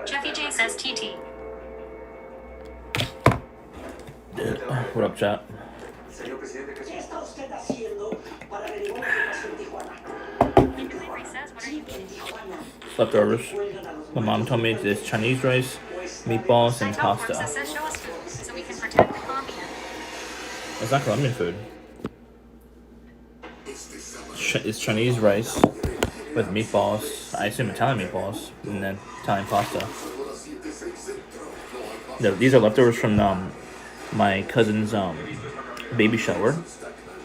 Jeffy J says TT. What up, chat? Leftovers. My mom told me it's Chinese rice, meatballs, and pasta. It's not Colombian food. It's Chinese rice with meatballs. I assume Italian meatballs, and then Italian pasta. These are leftovers from my cousin's baby shower,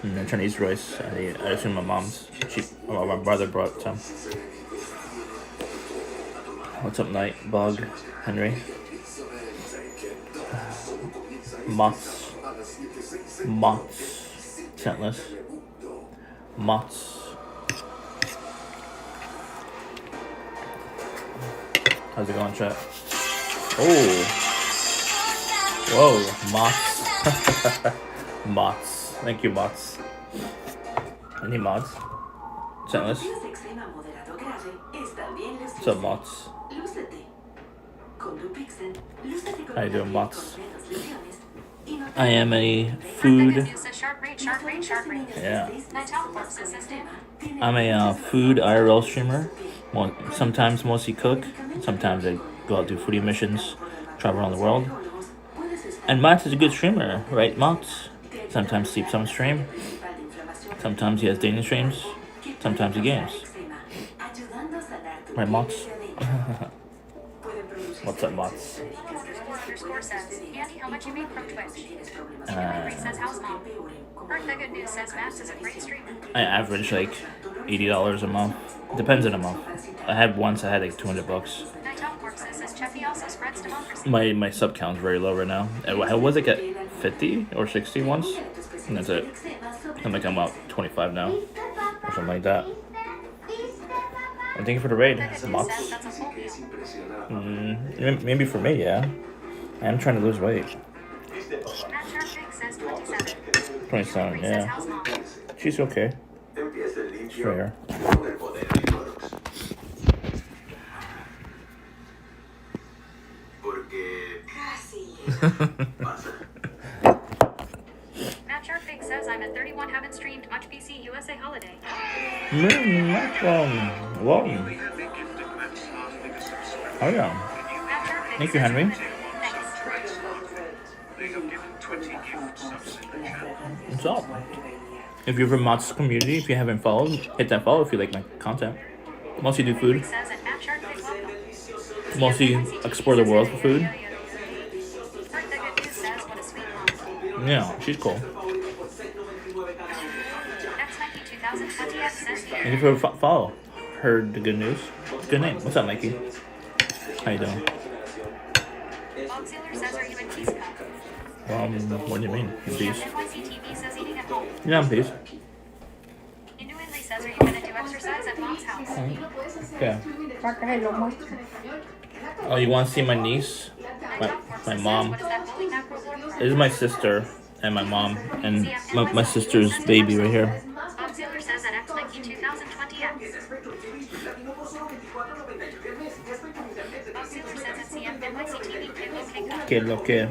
and then Chinese rice. I assume my my brother brought some. What's up, Night Bug, Henry? Mott's, scentless. Mott's. How's it going, chat? Oh. Whoa, Mott's. Mott's. Thank you, Mott's. Any mods? Scentless. What's up, Mott's? How you doing, Mott's? I am a food. Yeah. I'm a food IRL streamer. Well, sometimes mostly cook. Sometimes I go out do foodie missions, travel around the world. And Mott's is a good streamer, right, Mott's? Sometimes sleeps on stream. Sometimes he has dating streams. Sometimes he games. Right, Mott's? What's up, Mott's? I average like $80 a month. Depends on a month. I had like $200. My sub count's very low right now. I was like at 50 or 60 once, and that's it. I'm like I'm about 25 now, or something like that. I'm thank you for the raid, Mott's. Maybe for me, yeah. I am trying to lose weight. 27, yeah. She's okay. It's rare. Matt Sharpfig says I'm at 31, haven't streamed much PC USA holiday. Whoa. Oh yeah. Thank you, Henry. What's up? If you're from Mott's community, if you haven't followed, hit that follow if you like my content. Mostly do food. Mostly explore the world for food. Yeah, she's cool. Thank you for follow. Heard the good news. Good name. What's up, Mikey? How you doing? What do you mean? In peace? Yeah, I'm peace. Says, are you gonna do exercise at mom's house? Okay. Oh, you want to see my niece? My mom. This is my sister and my mom and my sister's baby right here. Que lo que.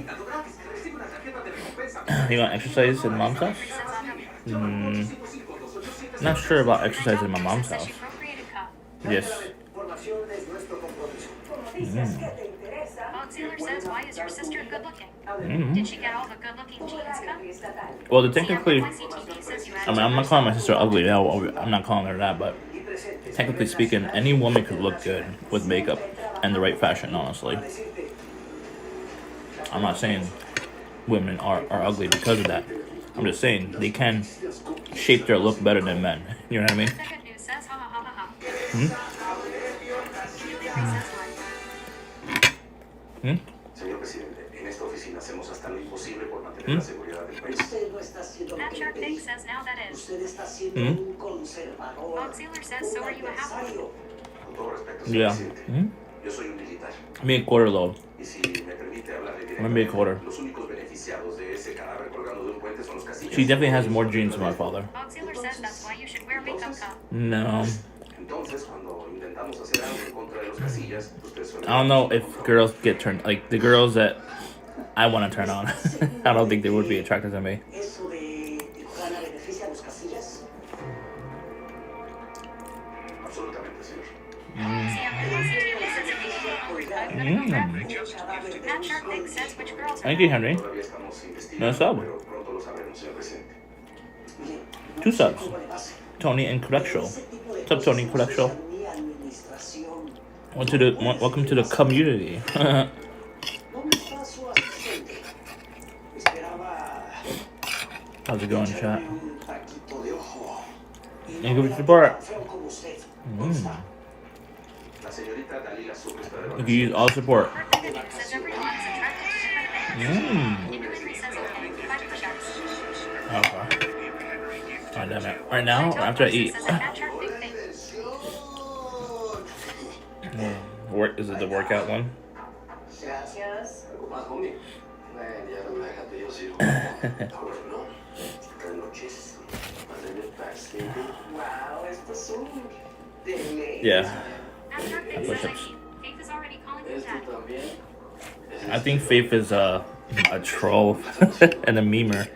You want exercise in mom's house? Says I'm a- Not sure about exercise in my mom's Says house. she procreated cup. Yes. Bob Sealer says, why is your sister good looking? Mm. Did she get all the good looking genes cup? Well, technically, NYC says you I mean, I'm not calling my sister ugly. No, I'm not calling her that. But technically speaking, any woman could look good with makeup and the right fashion. Honestly, I'm not saying women are ugly because of that. I'm just saying they can shape their look better than men. You know what I mean? Second news says, ha ha ha ha ha. Hmm? Says like, Hmm? Señor presidente, en esta oficina hacemos hasta lo imposible por mantener la seguridad del país. Matt Sharp Big says now that is. Bob Sealer says, so are you a half? Con todo respeto, señor Yeah. presidente, Hmm? yo soy un militar. Me a quarter though. Y si me permite hablarle Maybe a directamente, quarter. los únicos beneficiados de ese cadáver colgando de un puente son los casillas. She definitely has more genes than my father. Bob Sealer says that's why you should wear makeup cup. No. Entonces, cuando intentamos hacer algo en contra de los casillas, ustedes son... I don't know if girls get turned, like the girls that I want to turn on. I don't think they would be attracted to me. Absolutamente, señor. Matt Sharp Big says which girls are Thank you, Henry. Todavía estamos investigando, No sub. pero pronto lo sabremos, señor presidente. 2 subs. Tony and Correctional. What's up, Tony and Correctional? Welcome to the community. How's it going, chat? Thank you for support. La señorita Dalila Sucre está de You can use all support. says everyone is attracted to different things. Henry says okay, 5 push-ups. Okay. Oh, damn it. Right now, or after I eat. Says a Matt Sharp Big thing. Is it the workout one? Gracias. ¿Algo más, homie? Ya relájate, yo sirvo. Ahora no. Buenas noches. Wow, estos son de ley. Yeah. Matt Sharp Big says I mean, Faith is already calling you dad. I think Faith is a troll and a memer.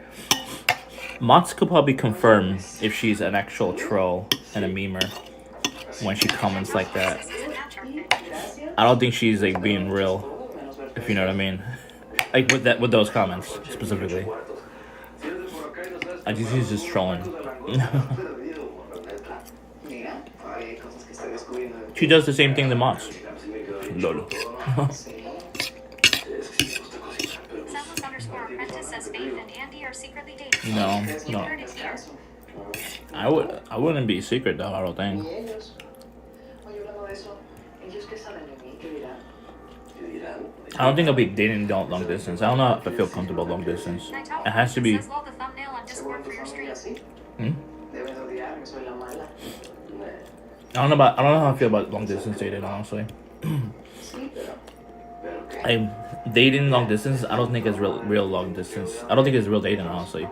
Mots could probably confirm if she's an actual troll and a memer when she comments like that. Says a Matt Sharp Big. I don't think she's like being real, if you know what I mean. Like with those comments specifically. I think she's just trolling. She does the same thing to Mots. Lol. Samus_apprentice says Faith and Andy are secretly dating. No, You no. heard it here. I wouldn't be secret though, I don't think. Y ellos. Oye, hablando de eso, ellos que saben de mí, ¿qué dirán? I don't think I'll be dating long distance. I don't know if I feel comfortable long distance. It has to be. Says lol the thumbnail on Discord for your stream. Hmm? Debes odiarme, soy la mala. I don't know how I feel about long distance dating, honestly. Sí, pero Dating long distance, I don't think it's real long distance. I don't think it's real dating, honestly.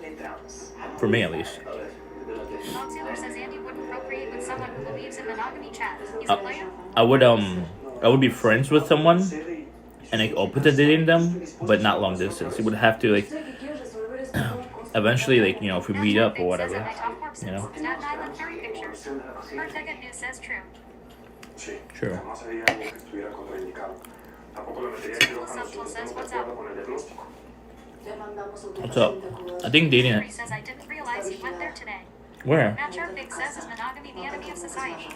le entramos. For me, at least. Bob Sealer says Andy wouldn't procreate with someone who believes in monogamy chat. He's a player. I would be friends with someone and like open to dating them, but not long distance. It would have to like eventually, like, you know, if we meet up or whatever, you know. Staten Island furry pictures. Ticket News says true. Sí. Sure. Jamás haría algo que estuviera contraindicado. Tampoco le metería el quirófano si no Says, estuvo de what's acuerdo up? con el diagnóstico. What's up? I think dating. He says I didn't realize you went there today. Where? Matt Sharp Big says is monogamy the enemy of society.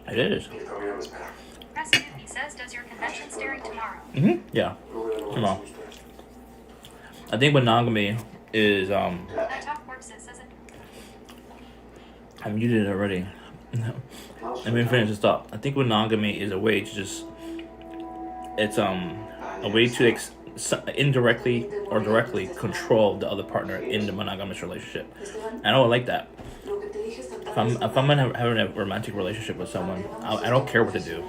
It is. Y todavía me espera. Rasputin says does your convention staring tomorrow. Yeah. No veo lo Come on. que ustedes. I think monogamy is That talk works says it. I muted it already. Let me finish this up. I think monogamy is a way to just. It's a way to indirectly or directly control the other partner in the monogamous relationship. I don't like that. If I'm having a romantic relationship with someone, I don't care what to do.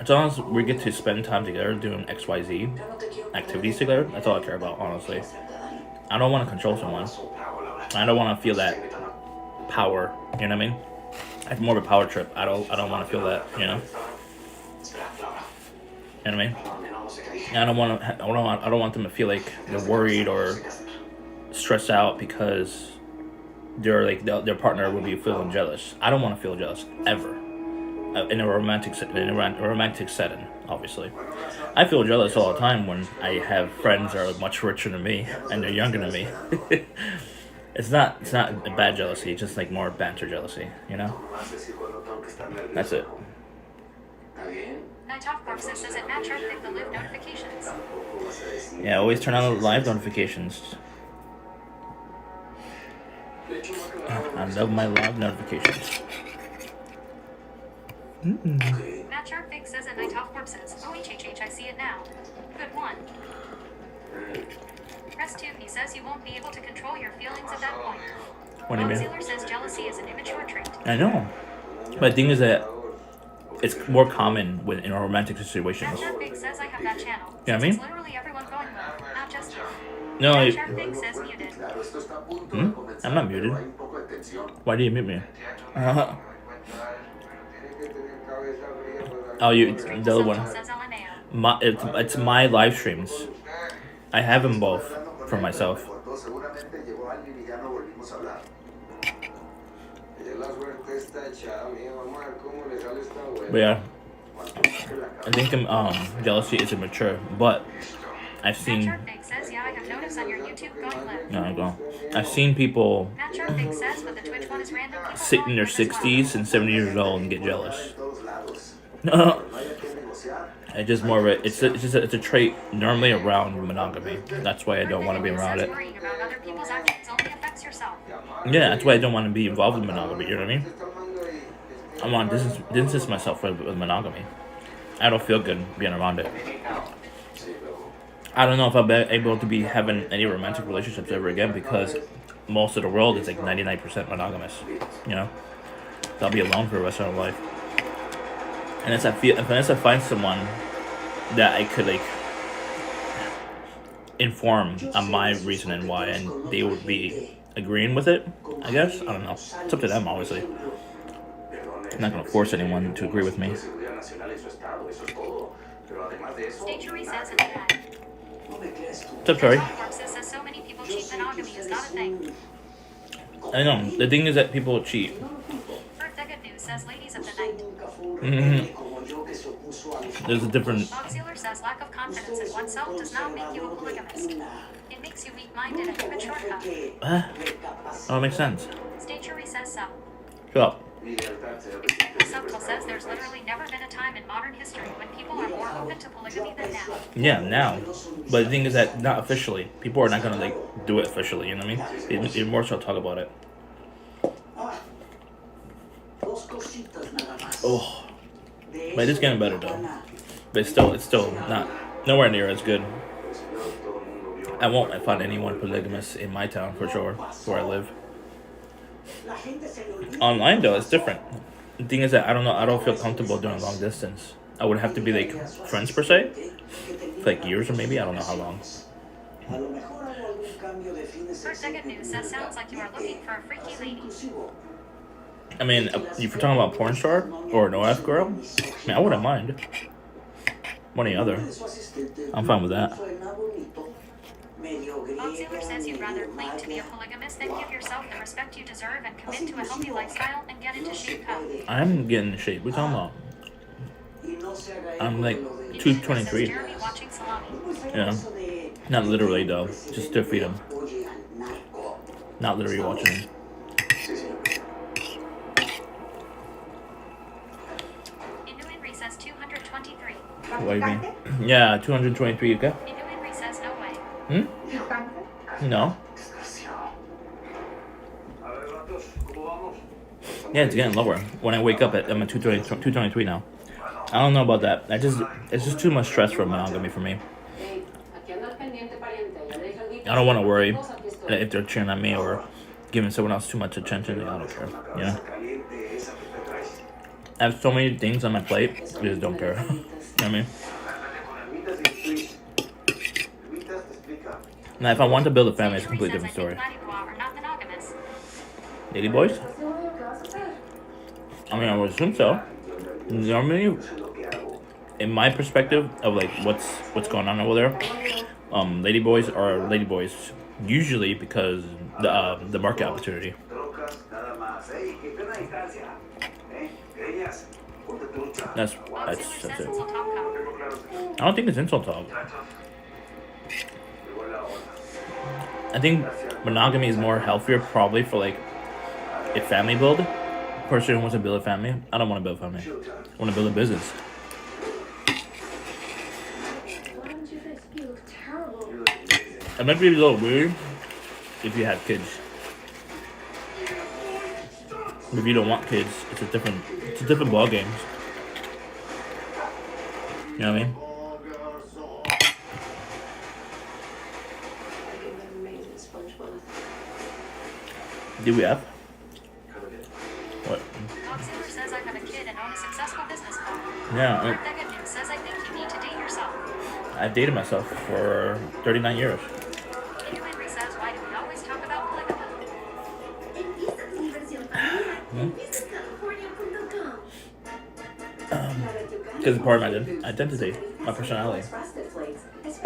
As long as we get to spend time together doing XYZ activities together, that's all I care about, honestly. I don't want to control someone. I don't want to feel that power. You know what I mean? I have more of a power trip. I don't want to feel that. You know. You know what I mean? And I don't want them to feel like they're worried or stressed out because they're like their partner will be feeling jealous. I don't want to feel jealous ever in a romantic setting. Obviously, I feel jealous all the time when I have friends that are much richer than me and they're younger than me. It's not a bad jealousy. It's just like more banter jealousy. You know. That's it. Night off boxes says it match up with the live notifications. Yeah, always turn on the live notifications. I love my live notifications. Matt Sharpvig says at Night off corpses. OHHH, I see it now. Good one. Rest 2, he says you won't be able to control your feelings at that point. What do you mean? Sealer says jealousy is an immature trait. I know. But the thing is that it's more common in romantic situations. Matt Sharpvig says I have that channel. You know what I mean? It's literally everyone going well, not just you. No, Matt Sharpvig says muted. I'm not muted. Why do you mute me? Oh, the other one. Says LMAO. It's my live streams. I have them both for myself. But yeah, I think jealousy is immature, but I've seen. Matt Sharpvig says, yeah, I have noticed on your YouTube going live. No, go. I've seen people Matt Sharpvig says, but the Twitch one is random. People sit in their going live as well. 60s and 70 years old and get jealous. It's just more of a it's a trait normally around monogamy. That's why I don't want to be around it. Worrying about other people's actions only affects yourself. Yeah, that's why I don't want to be involved in monogamy. You know what I mean? I want to distance myself with monogamy. I don't feel good being around it. I don't know if I'll be able to be having any romantic relationships ever again because most of the world is like 99% monogamous. You know, so I'll be alone for the rest of my life. Unless I find someone that I could like inform on my reasoning why, and they would be agreeing with it. I guess I don't know. It's up to them, obviously. I'm not gonna force anyone to agree with me. Stagery says in the chat. What's up, Tori? Corpses says so many people cheat monogamy is not a thing. I know. The thing is that people cheat. Birthday Good News says ladies of the night. There's a different. Bob Sealer says lack of confidence in oneself does not make you a polygamist. It makes you weak-minded and immature. Oh, it makes sense. Stagery says so. Shut up. Subtle says there's literally never been a time in modern history when people are more open to polygamy than now. Yeah, now. But the thing is that not officially. People are not gonna like do it officially. You know what I mean? They more so talk about it. Oh, but it's getting better though. But it's still not nowhere near as good. I won't find anyone polygamous in my town for sure, where I live. Online though, it's different. The thing is that I don't feel comfortable doing long distance. I would have to be like friends per se, for like years or maybe I don't know how long. Birthday Good News says sounds like you are looking for a freaky lady. I mean, if you're talking about porn star or an OF girl, I mean, I wouldn't mind. One or the other. I'm fine with that. Bob Sealer says you'd rather claim to be a polygamist than give yourself the respect you deserve and commit to a healthy lifestyle and get into shape. I'm getting in shape. What are you talking about? I'm like 223. Jeremy watching salami. Yeah. Not literally though. Just to feed him. Not literally watching him. Inu Henry says 223. What do you mean? Yeah, 223, okay? Inu Henry says no way. No. Yeah, it's getting lower. When I wake up I'm at 223 now. I don't know about that. It's just too much stress for monogamy for me. I don't want to worry if they're cheering on me or giving someone else too much attention. I don't care. You know? I have so many things on my plate. I just don't care. You know what I mean? Now, if I want to build a family, it's a completely different story. Lady boys? I mean, I would assume so. Normally, in my perspective of like what's going on over there, ladyboys are ladyboys usually because the market opportunity. That's Bob Sealer says it. it's Tom Cobb. I don't think it's insult talk. I think monogamy is more healthier probably for like a family build. Person who wants to build a family. I don't want to build a family. I want to build a business. Why don't you guys feel terrible? It might be a little weird if you have kids. If you don't want kids, it's a different ball game. You know what I mean? I give them amazing SpongeBob. Do we have? What? Bob Sealer says I have a kid and own a successful business model. Yeah, Mark Degan says I think you need to date yourself. I've dated myself for 39 years. Inu Henry says, why do we always talk about polygamy? Because it's part of my identity, my personality. It's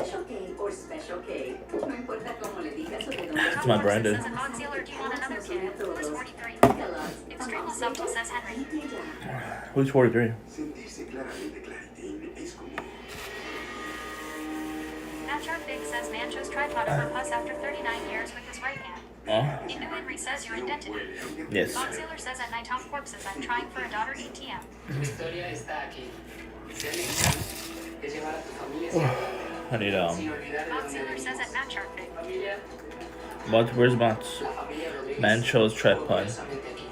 my branding. Says Bob Sealer, do you want another kid? Who is 43? Extremely subtle, says Henry. Who's 43? Matt Sharp Big says man chose tripod over pus after 39 years with his right hand. Oh, Inu Henry says your identity. yes. Bob Sealer says at Night Off Corpses, I'm trying for a daughter ATM. Historia está aquí. Ser mexicano es llevar a tu familia I need sin olvidar de Bob dónde Sealer says at Matt Sharp Big. familia, Where's Bots? la familia Rodríguez. Man chose tripod orgullosamente aquí.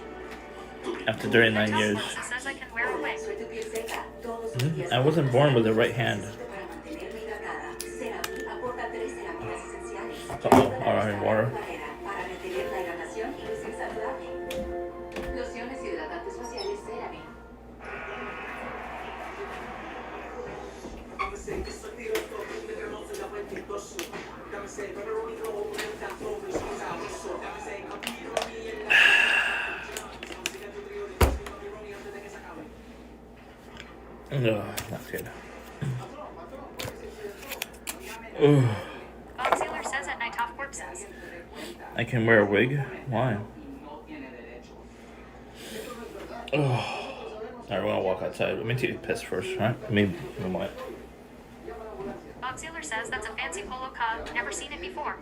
after 39 Night Off years. Corpses says I can wear a wig. I wasn't born with the right hand. Uh-oh, alright, water. Lociones hidratantes faciales CeraVe. No, not good. Ugh. Bob Sealer says at Night Off Corpses. I can wear a wig? Why? Ugh. Alright, we're gonna walk outside. Let me take a piss first, right? I mean, what? Bob Sealer says that's a fancy polo coat. Never seen it before.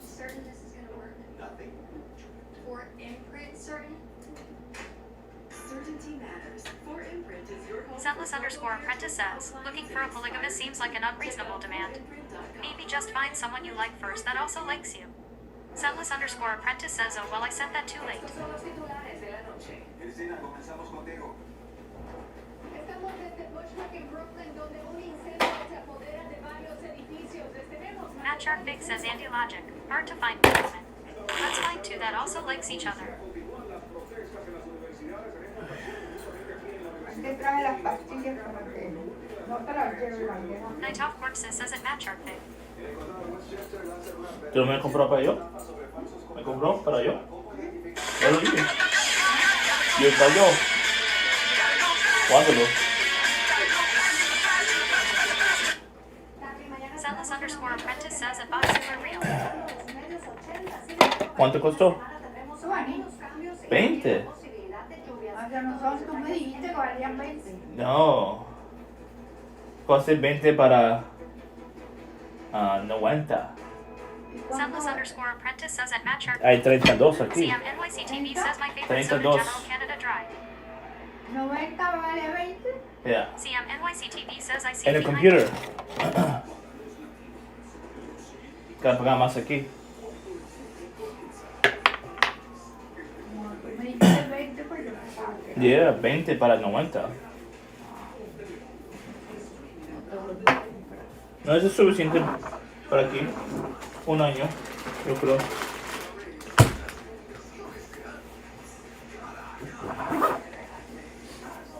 Certain this is gonna work. Nothing. For imprint certain. Certainty matters. For Imprint is your home. Scentless _ apprentice says, looking for a polygamist seems like an unreasonable demand. Maybe just find someone you like first that also likes you. Scentless _ apprentice says, oh well, I sent that too late. Estos son los titulares de la noche. Estamos desde Bushwick en Brooklyn, donde un incendio se apodera de varios edificios. Les tenemos más Matt Sharp Big says Andy Logic. Hard to find good women. Let's find two that also likes each other. Te trae las pastillas para que no te las lleve la vieja. Night Off Corpses says at Matt Sharp Big. ¿Tú me compró para yo? ¿Me compró para yo? Ya lo dije. ¿Y el cayó? ¿Cuándo? Scentless _ apprentice says at Bob Sealer Real. ¿Cuánto costó? 20. Hacia nosotros tú me dijiste que valían 20. No. Costé 20 para 90. Scentless _ apprentice says at Matt Sharp. Hay 32 aquí. CM NYC TV says my favorite soda 32. General Canada Dry. 90 vale 20. Yeah. CM NYC TV says I see En el behind computer. you. Cada pagar más aquí. Como tú me dijiste 20, pues yo pensaba que Yeah, 20 para 90. No es suficiente para aquí. Un año, yo creo.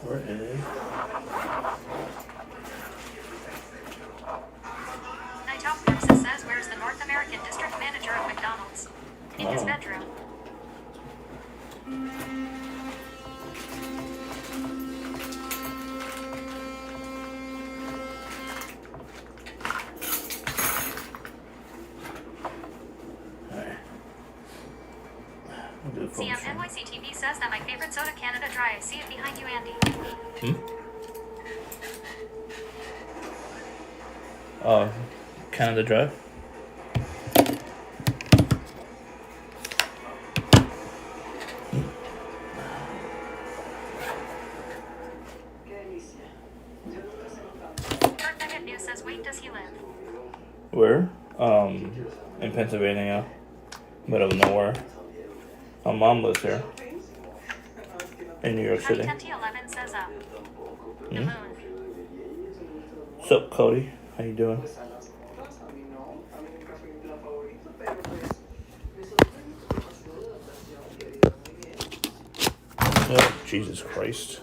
Where is? Night Off Corpses says where's the North American district manager of McDonald's? In his Oh. bedroom. that my favorite soda, Canada Dry. I see it behind you, Andy. Canada Dry. Perfect News says, wait, does he live? Where? In Pennsylvania, middle of nowhere. My mom lives here. In New York City. 10T11 says, the moon. What's up, Cody? How you doing? A mí no, a mí nunca fue mi plan favorito, pero pues me sorprende tu capacidad de adaptación, querido, muy bien. Oh, Jesus Christ.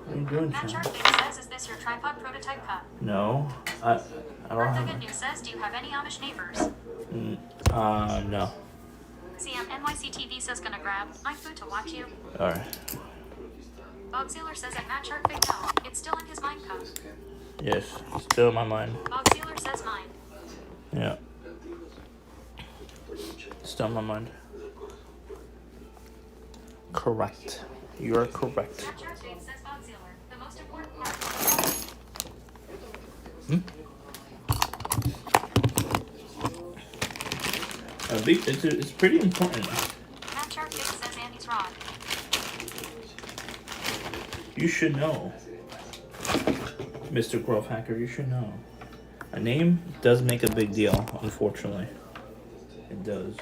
What are you doing, Matt Sean? Sharpie says, is this your tripod prototype cup? No, I don't Bertha have. Good News says, do you have any Amish neighbors? No. CM NYC TV says, gonna grab my food to watch you. All right. Bob Sealer says at Matt Sharp Big No, it's still in his mind cup. Yes, still in my mind. Bob Sealer says mine. Yeah. Still in my mind. Correct. You are correct. Matt Sharp Big says Bob Sealer, the most important part. It's pretty important. Matt Sharp Big says Andy's rod. You should know. Mr. Growth Hacker, you should know. A name does make a big deal, unfortunately. It does.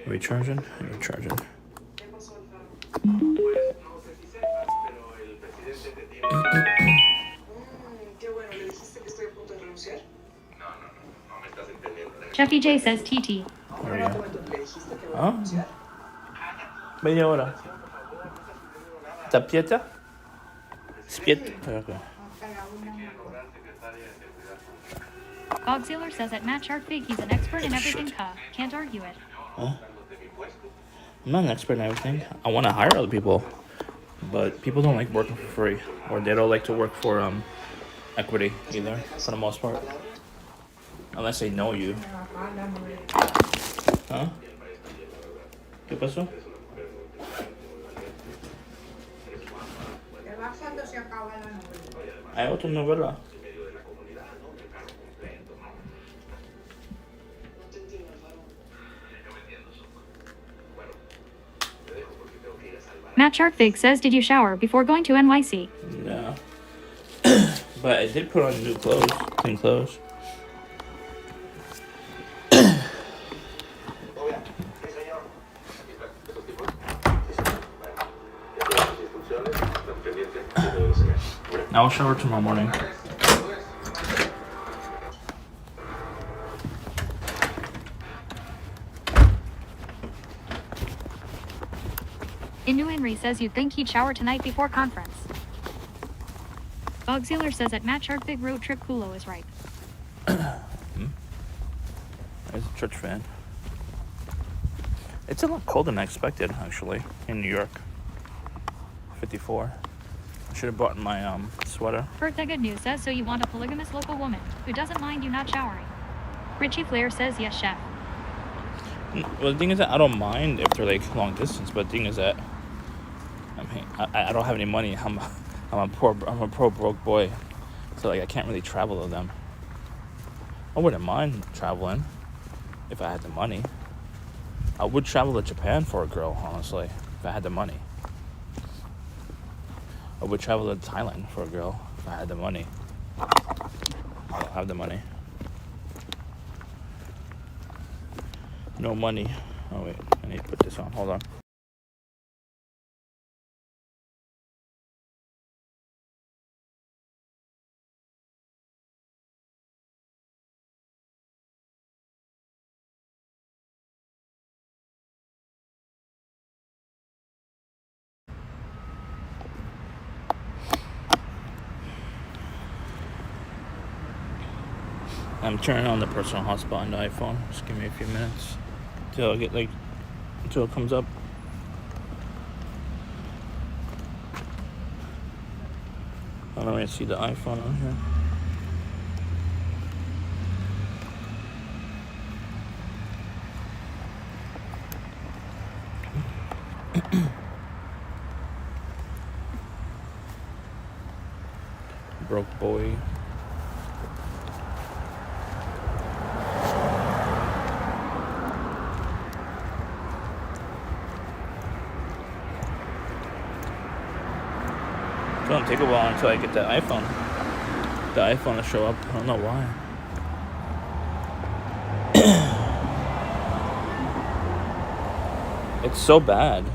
Are we charging? Are we charging? Qué bueno, le dijiste que estoy a punto de renunciar. Chucky J says TT. There we go. Le dijiste que voy a Ah, renunciar. media hora. ¿Tapieta? Spiet. Okay. Bob Sealer says at Matt Sharp Big, he's an expert in everything cup. Can't argue it. Huh? I'm not an expert in everything. I want to hire other people, but people don't like working for free, or they don't like to work for equity either, for the most part, unless they know you. Huh? ¿Qué pasó? Hay otra novela. Matt Sharp Big says, did you shower before going to NYC? No. But I did put on new clothes, clean clothes. I will shower tomorrow morning. Inu Henry says you'd think he'd shower tonight before conference. Bog Sealer says at Matt Sharp Big road trip Kulo is right. As a church fan. It's a lot colder than I expected, actually, in New York. 54. I should have brought my sweater. Bertha Good News says, so you want a polygamous local woman who doesn't mind you not showering. Richie Flair says, yes, chef. Well, the thing is that I don't mind if they're like long distance, but the thing is that I don't have any money. I'm a poor broke boy, so like I can't really travel to them. I wouldn't mind traveling if I had the money. I would travel to Japan for a girl, honestly, if I had the money. I would travel to Thailand for a girl if I had the money. I don't have the money. No money. Oh wait, I need to put this on. Hold on. I'm turning on the personal hotspot on the iPhone. Just give me a few minutes till I get like until it comes up. I don't really see the iPhone on here. Broke boy. It's gonna take a while until I get the iPhone to show up. I don't know why. It's so bad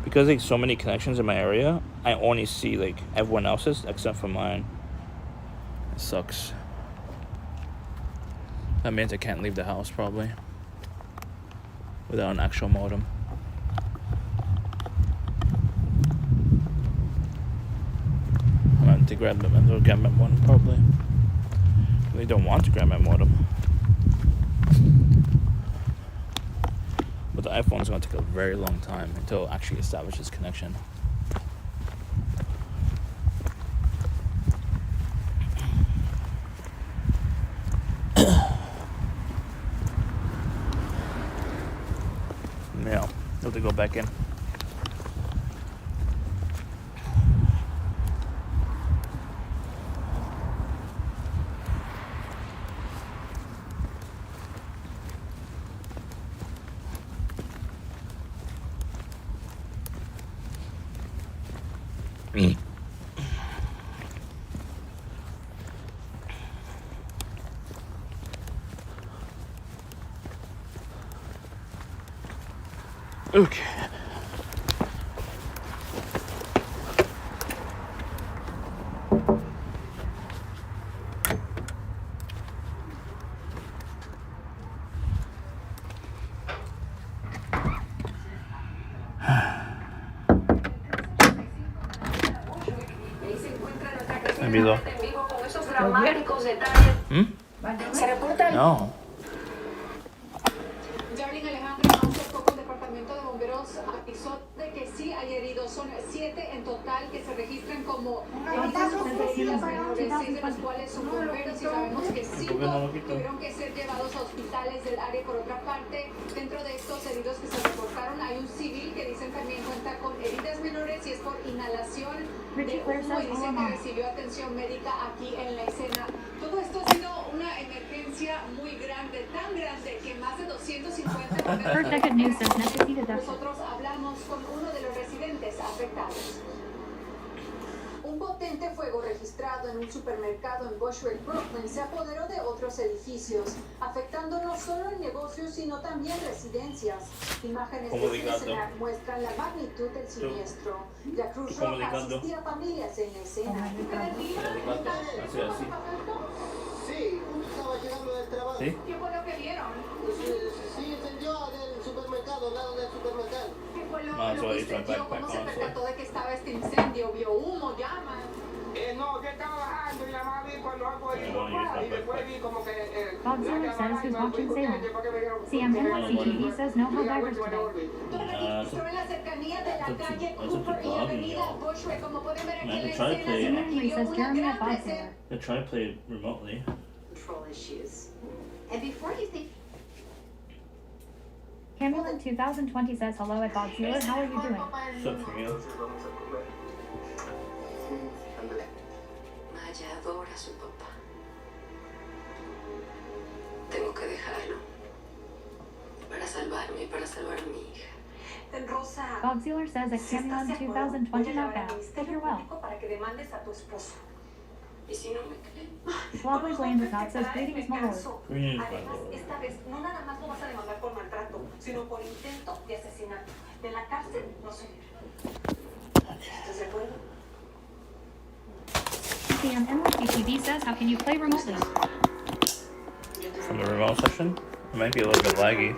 because there's so many connections in my area. I only see like everyone else's except for mine. It sucks. That means I can't leave the house probably without an actual modem. I'm going to grab my modem probably. They don't want to grab my modem. But the iPhone's going to take a very long time until it actually establishes connection. Yeah, I'll have to go back in. Okay. Olvidó. No. El departamento de bomberos avisó de que sí hay heridos. Son 7 en total que se registran como heridas menores, 6 de los cuales son bomberos y sabemos que 5 tuvieron que ser llevados a hospitales del área. Por otra parte, dentro de estos heridos que se reportaron hay un civil que dicen también cuenta con heridas menores y es por inhalación de humo y dicen que recibió atención médica aquí en la escena. Todo esto ha sido una emergencia muy grande, tan grande que más de 250 bomberos. Nosotros hablamos con uno de los residentes afectados. Un potente fuego registrado en un supermercado en Bushwick, Brooklyn, se apoderó de otros edificios, afectando no solo el negocio, sino también residencias. Imágenes de escena muestran la magnitud del siniestro. La Cruz Roja asistía a familias en la escena. Sí, justo estaba llegando del trabajo. ¿Sí? ¿Qué fue lo que vieron? Sí, encendió del supermercado, al lado del supermercado. ¿Qué fue lo que sucedió? ¿Cómo se percató de que estaba este incendio? ¿Vio humo, llamas? No, yo estaba bajando y la mamá vi cuando algo hizo y después vi como que... Bob Ziller says who's watching Salem. Sam NYC TV says no hard divers today. Todo registró en la cercanía de la calle Cooper y avenida Bushwick. Como pueden ver aquí en la escena, se requirió una gran reserva. I try to play it remotely. Control issues. And before you think... Camille in 2020 says hello at Bob Ziller. How are you doing? What's up, Camille? Maya adora a su papá. Tengo que dejarlo para salvarme y para salvar a mi hija. Rosa, Bob Ziller says at Camille in 2020 not bad. Hope you're well. para que demandes a tu esposo. ¿Y si no me creen? Lovely Blaine with not says greetings, my lord. Greetings, my Además, lord. esta vez no nada más lo vas a demandar por maltrato, sino por intento de asesinato. De la cárcel no salir. ¿Estás de acuerdo? Sam NYC TV says how can you play remotely? From the remote session? It might be a little bit laggy.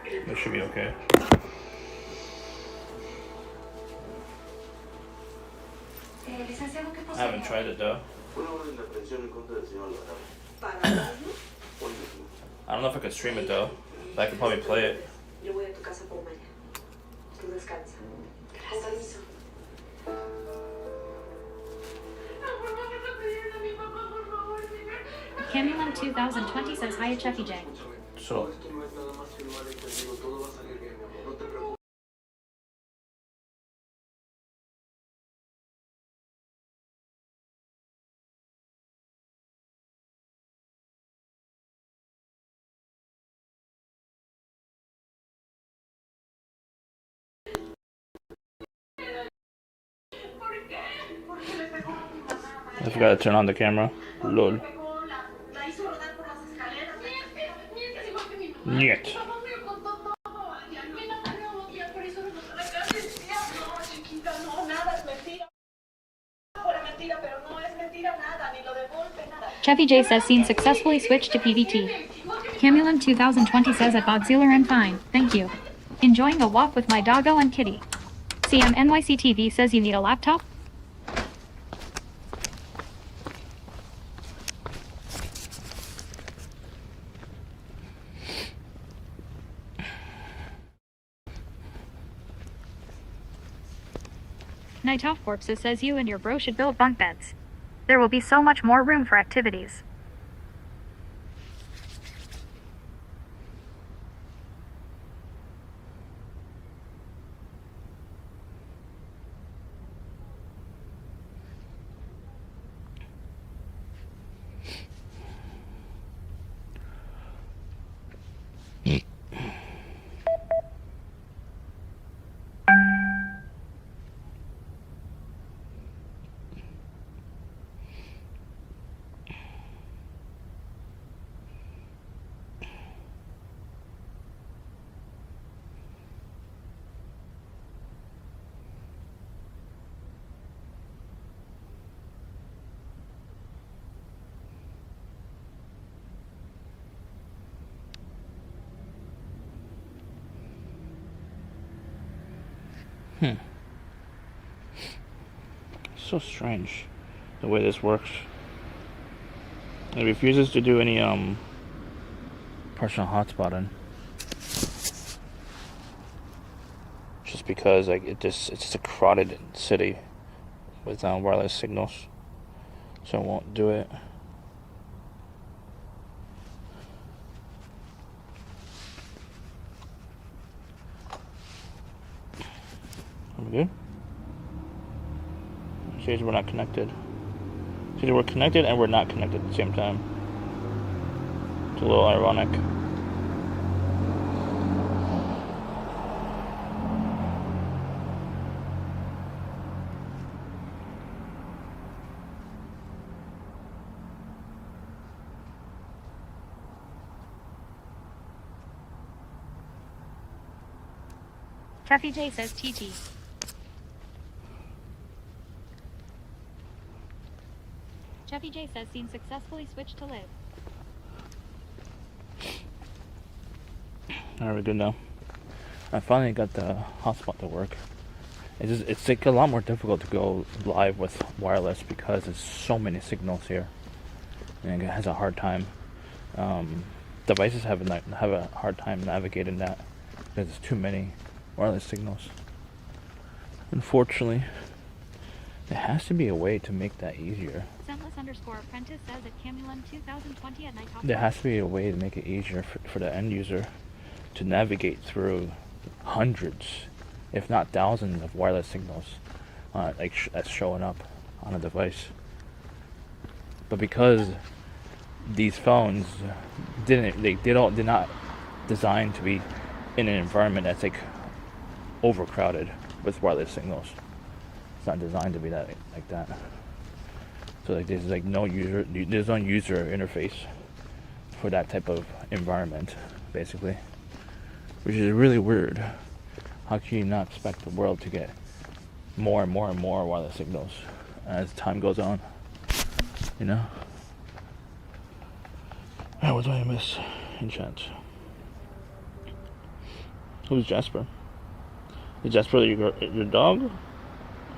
It should be okay. I haven't tried it though. I don't know if I could stream it though, but I could probably play it. Yo voy a tu casa por Tú descansa. Con permiso. Camulan 2020 says hi to Cheffy J. So, Esto no es nada más que un malentendido, todo va a salir bien, mi amor, no te preocupes. I forgot to turn on the camera. Lol. Niet. Cheffy J says scene successfully switched to PVT. Camulan 2020 says at Bodzilla and fine, thank you. Enjoying a walk with my doggo and kitty. CM NYC TV says you need a laptop? Night Off Corpses says you and your bro should build bunk beds. There will be so much more room for activities. So strange the way this works. It refuses to do any personal hotspotting. Just because like it's just a crowded city with wireless signals. So it won't do it. Are we good? Says we're not connected. Says we're connected and we're not connected at the same time. It's a little ironic. Cheffy J says TT. Cheffy J says scene successfully switched to live. Alright, we're good now. I finally got the hotspot to work. It's like a lot more difficult to go live with wireless because there's so many signals here, and it has a hard time. Devices have a hard time navigating that because there's too many wireless signals. Unfortunately, there has to be a way to make that easier. Scentless_apprentice says at Camulan 2020 at Night Off. There has to be a way to make it easier for the end user to navigate through hundreds, if not thousands, of wireless signals that's showing up on a device. But because these phones did not design to be in an environment that's like overcrowded with wireless signals. It's not designed to be that like that. So like there's no user interface for that type of environment, basically, which is really weird. How can you not expect the world to get more and more and more wireless signals as time goes on? You know? Alright, what do I miss in chat? Who's Jasper? Is Jasper your dog?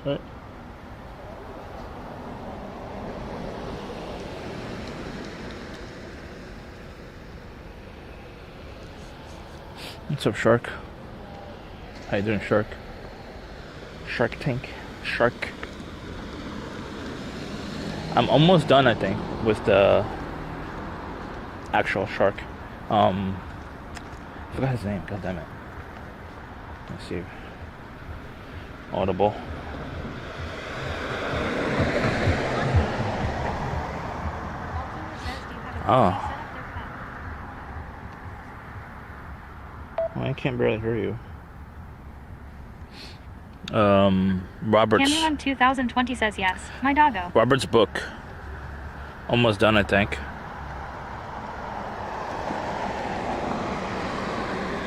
Right? What's up, Shark? How you doing, Shark? Shark Tank. Shark. I'm almost done, I think, with the actual shark. I forgot his name. God damn it. Let's see. Audible. Oh. Well, I can't barely hear you. Robert's. Cameron 2020 says yes. My doggo. Robert's book. Almost done, I think.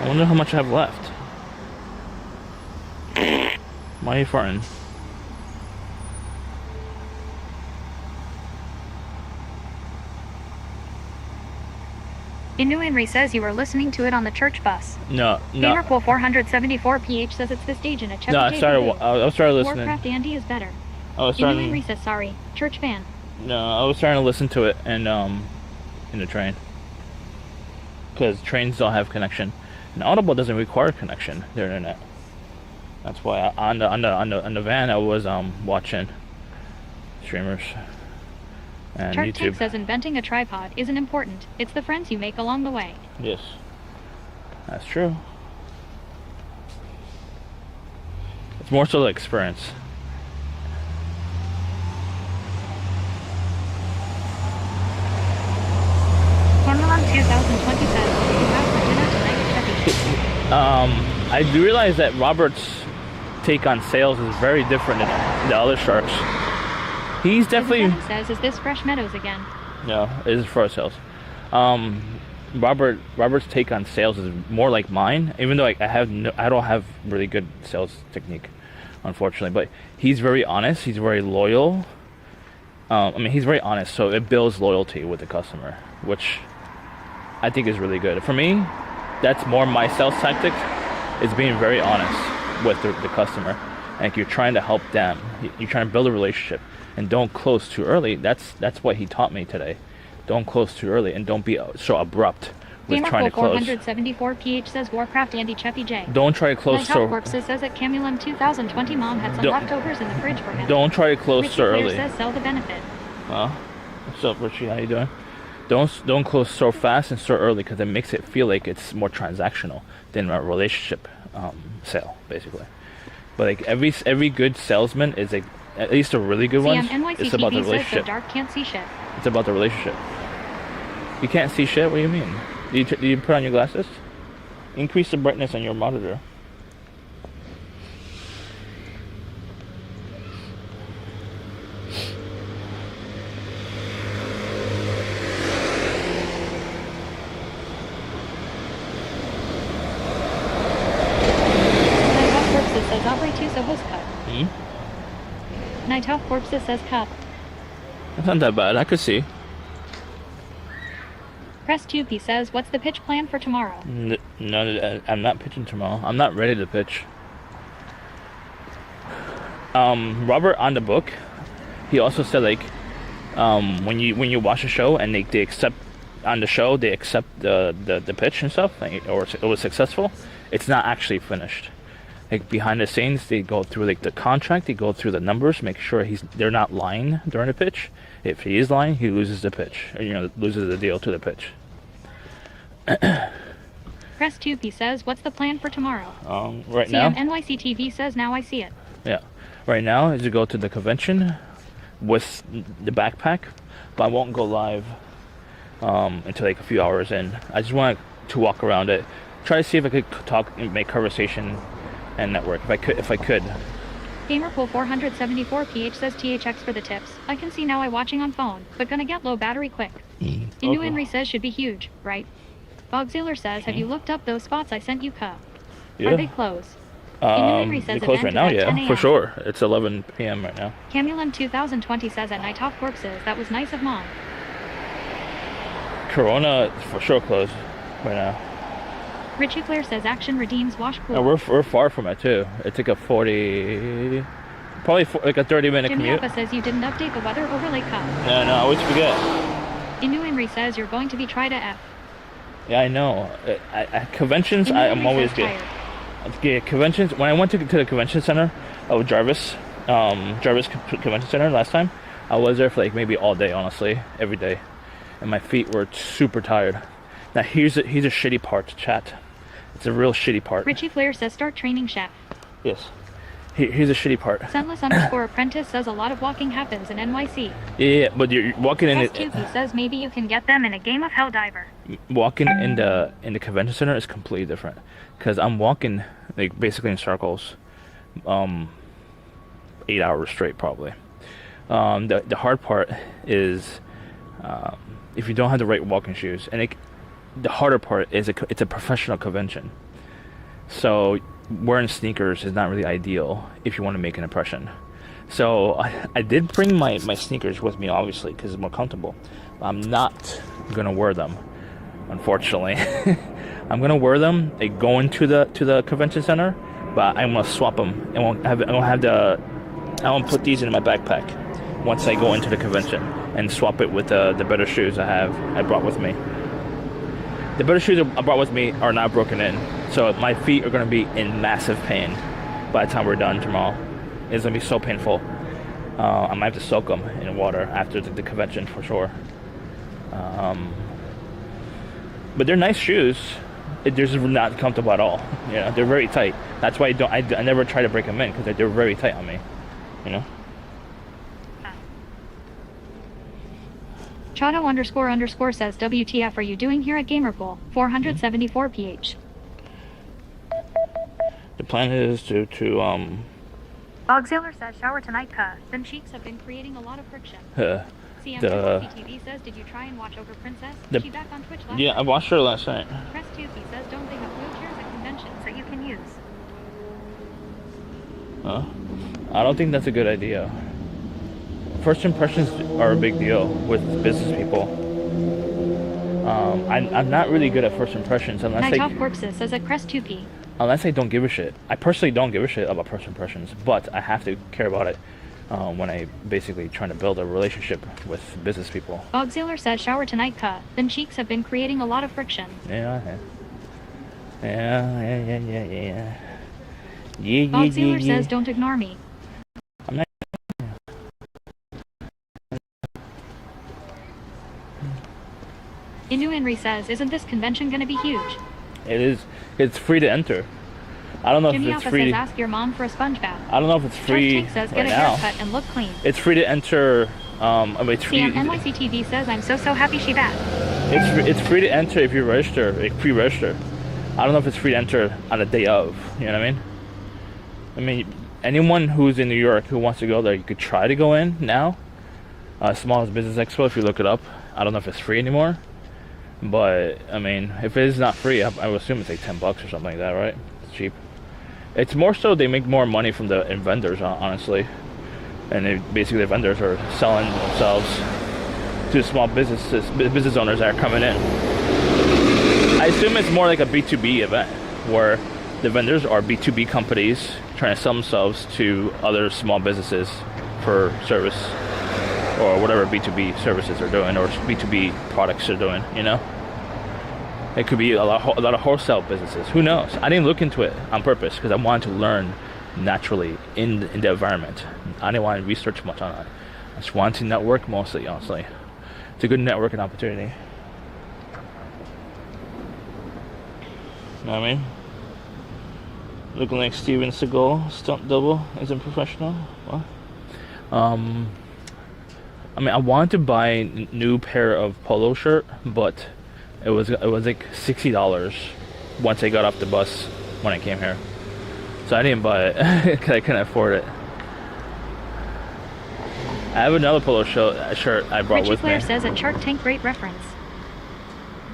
I wonder how much I have left. Why are you farting? Innu says you were listening to it on the church bus. No. Gamerpool 474 PH says it's the stage in a Chevy. No, I started listening. Warcraft Andy is better. I was starting. Innu says sorry. Church fan. No, I was starting to listen to it and in the train. Because trains don't have connection, and Audible doesn't require connection. The internet. That's why on the van I was watching streamers. And Shark YouTube. Tank says inventing a tripod isn't important. It's the friends you make along the way. Yes, that's true. It's more so the experience. Cameron 2020 says, "What do you have for dinner tonight, Chevy?" I realize that Robert's take on sales is very different than the other sharks. He's definitely says, "Is this Fresh Meadows again?" no, it is for sales. Robert's take on sales is more like mine, even though I don't have really good sales technique, unfortunately. But he's very honest. He's very loyal. He's very honest, so it builds loyalty with the customer, which I think is really good. For me, that's more my sales tactic, is being very honest with the customer. Like, you're trying to help them. You're trying to build a relationship, and don't close too early. That's what he taught me today. Don't close too early, and don't be so abrupt with trying to close. 474 PH says Warcraft Andy Cheppy J. Don't try to close so. Corpses says that Camulum 2020 mom had some leftovers in the fridge for him. Don't try to close Richie so Claire early. says sell the benefit. What's up, Richie? How you doing? Don't close so fast and so early, because it makes it feel like it's more transactional than a relationship sale, basically. But like every good salesman is at least a really good one. NYC It's about the TV says relationship. the dark can't see shit. It's about the relationship. You can't see shit? What do you mean? Do you put on your glasses? Increase the brightness on your monitor. Says Aubrey Tusa was cut. Night Off Corpses says cut. That's not that bad. I could see. Press 2P says, what's the pitch plan for tomorrow? No, I'm not pitching tomorrow. I'm not ready to pitch. Robert on the book, he also said, like, when you watch a show and they accept on the show, they accept the pitch and stuff, like, or it was successful, it's not actually finished. Like, behind the scenes, they go through like the contract, they go through the numbers, make sure they're not lying during the pitch. If he is lying, he loses the pitch, or, loses the deal to the pitch. Press 2P says, what's the plan for tomorrow? Right now, NYC TV says, now I see it. Yeah, right now is to go to the convention with the backpack, but I won't go live until like a few hours in. I just want to walk around it, try to see if I could talk and make conversation and network if I could. Gamerpool 474 PH says THX for the tips. I can see now I watching on phone, but gonna get low battery quick. Inu Henry says should be huge, right? Bogziller says, have you looked up those spots I sent you, Cup? Yeah. Are they closed? Henry says they're closed right now, at 10 yeah, a.m. for sure. It's 11 p.m. right now. Camulum 2020 says at Night Off Corpses, that was nice of mom. Corona for sure closed right now. Richie Claire says action redeems wash cool. No, we're far from it too. It's like a 30 like a 30-minute Jimmy commute. Appa says you didn't update the weather overlay, Cup. No, I always forget. Inu Henry says you're going to be try to F. Yeah, I know. At conventions, I'm always good. Yeah, conventions. When I went to the convention center, of Jarvis, Convention Center last time. I was there for like maybe all day, honestly, every day, and my feet were super tired. Now here's a shitty part, chat. It's a real shitty part. Richie Flair says start training chef. Yes. Here's a shitty part. Sunless_apprentice says a lot of walking happens in NYC. Yeah, but you're walking in it. He says maybe you can get them in a game of Helldiver. Walking in the convention center is completely different, because I'm walking like basically in circles, 8 hours straight probably. The hard part is if you don't have the right walking shoes, and the harder part is it's a professional convention, so wearing sneakers is not really ideal if you want to make an impression. So I did bring my sneakers with me, obviously, because it's more comfortable. I'm not gonna wear them, unfortunately. I'm gonna wear them like going to the convention center, but I'm gonna swap them. I won't put these in my backpack once I go into the convention, and swap it with the better shoes I brought with me. The better shoes I brought with me are not broken in, so my feet are going to be in massive pain by the time we're done tomorrow. It's going to be so painful. I might have to soak them in water after the convention for sure. But they're nice shoes. They're just not comfortable at all. You know, they're very tight. That's why I never try to break them in, because they're very tight on me. You know. Chado__ says WTF are you doing here at Gamerpool? 474 PH. The plan is to Bogziller says shower tonight, Them cheeks have been creating a lot of friction. CM says did you try and watch over Princess? Is she back on Twitch last night? I watched her last night. Press 2 says don't they have wheelchairs at conventions that you can use? I don't think that's a good idea. First impressions are a big deal with business people. I'm not really good at first impressions unless Night Off Corpses says at Crest 2P. Unless I don't give a shit. I personally don't give a shit about first impressions, but I have to care about it when I basically trying to build a relationship with business people. Bogziller says shower tonight, Them cheeks have been creating a lot of friction. Yeah. Bogziller says don't ignore me. I'm not. Inu Henry says, isn't this convention gonna be huge? It is. It's free to enter. I don't know Jimmy if it's Alpha free. says ask your mom for a sponge bath. I don't know if it's free Tank says right get a now. haircut and look clean. It's free to enter. It's free. NYC TV says I'm so happy she back. It's free to enter if you register, like pre-register. I don't know if it's free to enter on the day of. You know what I mean? I mean, anyone who's in New York who wants to go there, you could try to go in now. Smallest Business Expo, if you look it up. I don't know if it's free anymore. But I mean, if it is not free, I would assume it's like $10 or something like that, right? It's cheap. It's more so they make more money from the vendors, honestly, and basically the vendors are selling themselves to small business owners that are coming in. I assume it's more like a B2B event where the vendors are B2B companies trying to sell themselves to other small businesses for service, or whatever B2B services they're doing, or B2B products they're doing, you know? It could be a lot of wholesale businesses. Who knows? I didn't look into it on purpose because I wanted to learn naturally in the environment. I didn't want to research much on it. I just wanted to network mostly, honestly. It's a good networking opportunity. You know what I mean? Looking like Steven Seagal, stunt double, isn't professional. What? I mean, I wanted to buy a new pair of polo shirt, but it was like $60 once I got off the bus when I came here. So I didn't buy it because I couldn't afford it. I have another polo shirt I brought Richie with Flair me. says at Shark Tank great reference.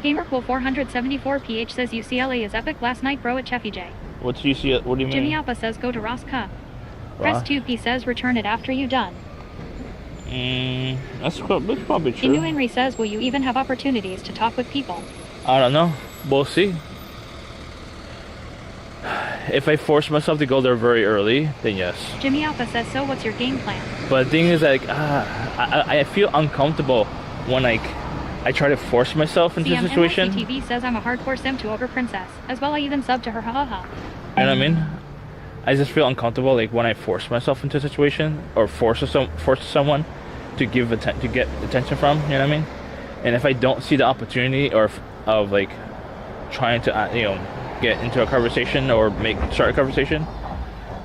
Gamerpool 474 PH says UCLA is epic last night bro at Cheffy J. What do you see? What do you mean? Jimmy Alpha says go to Ross Cup. Press 2P says return it after you done. That's probably true. Inu Henry says will you even have opportunities to talk with people? I don't know. We'll see. If I force myself to go there very early, then yes. Jimmy Alpha says so what's your game plan? But the thing is, like, I feel uncomfortable when I try to force myself into a situation. TV says I'm a hardcore sim to Ogre Princess. As well I even sub to her, haha. You know what I mean? I just feel uncomfortable like when I force myself into a situation or force someone to to get attention from. You know what I mean? And if I don't see the opportunity of like trying to get into a conversation or start a conversation,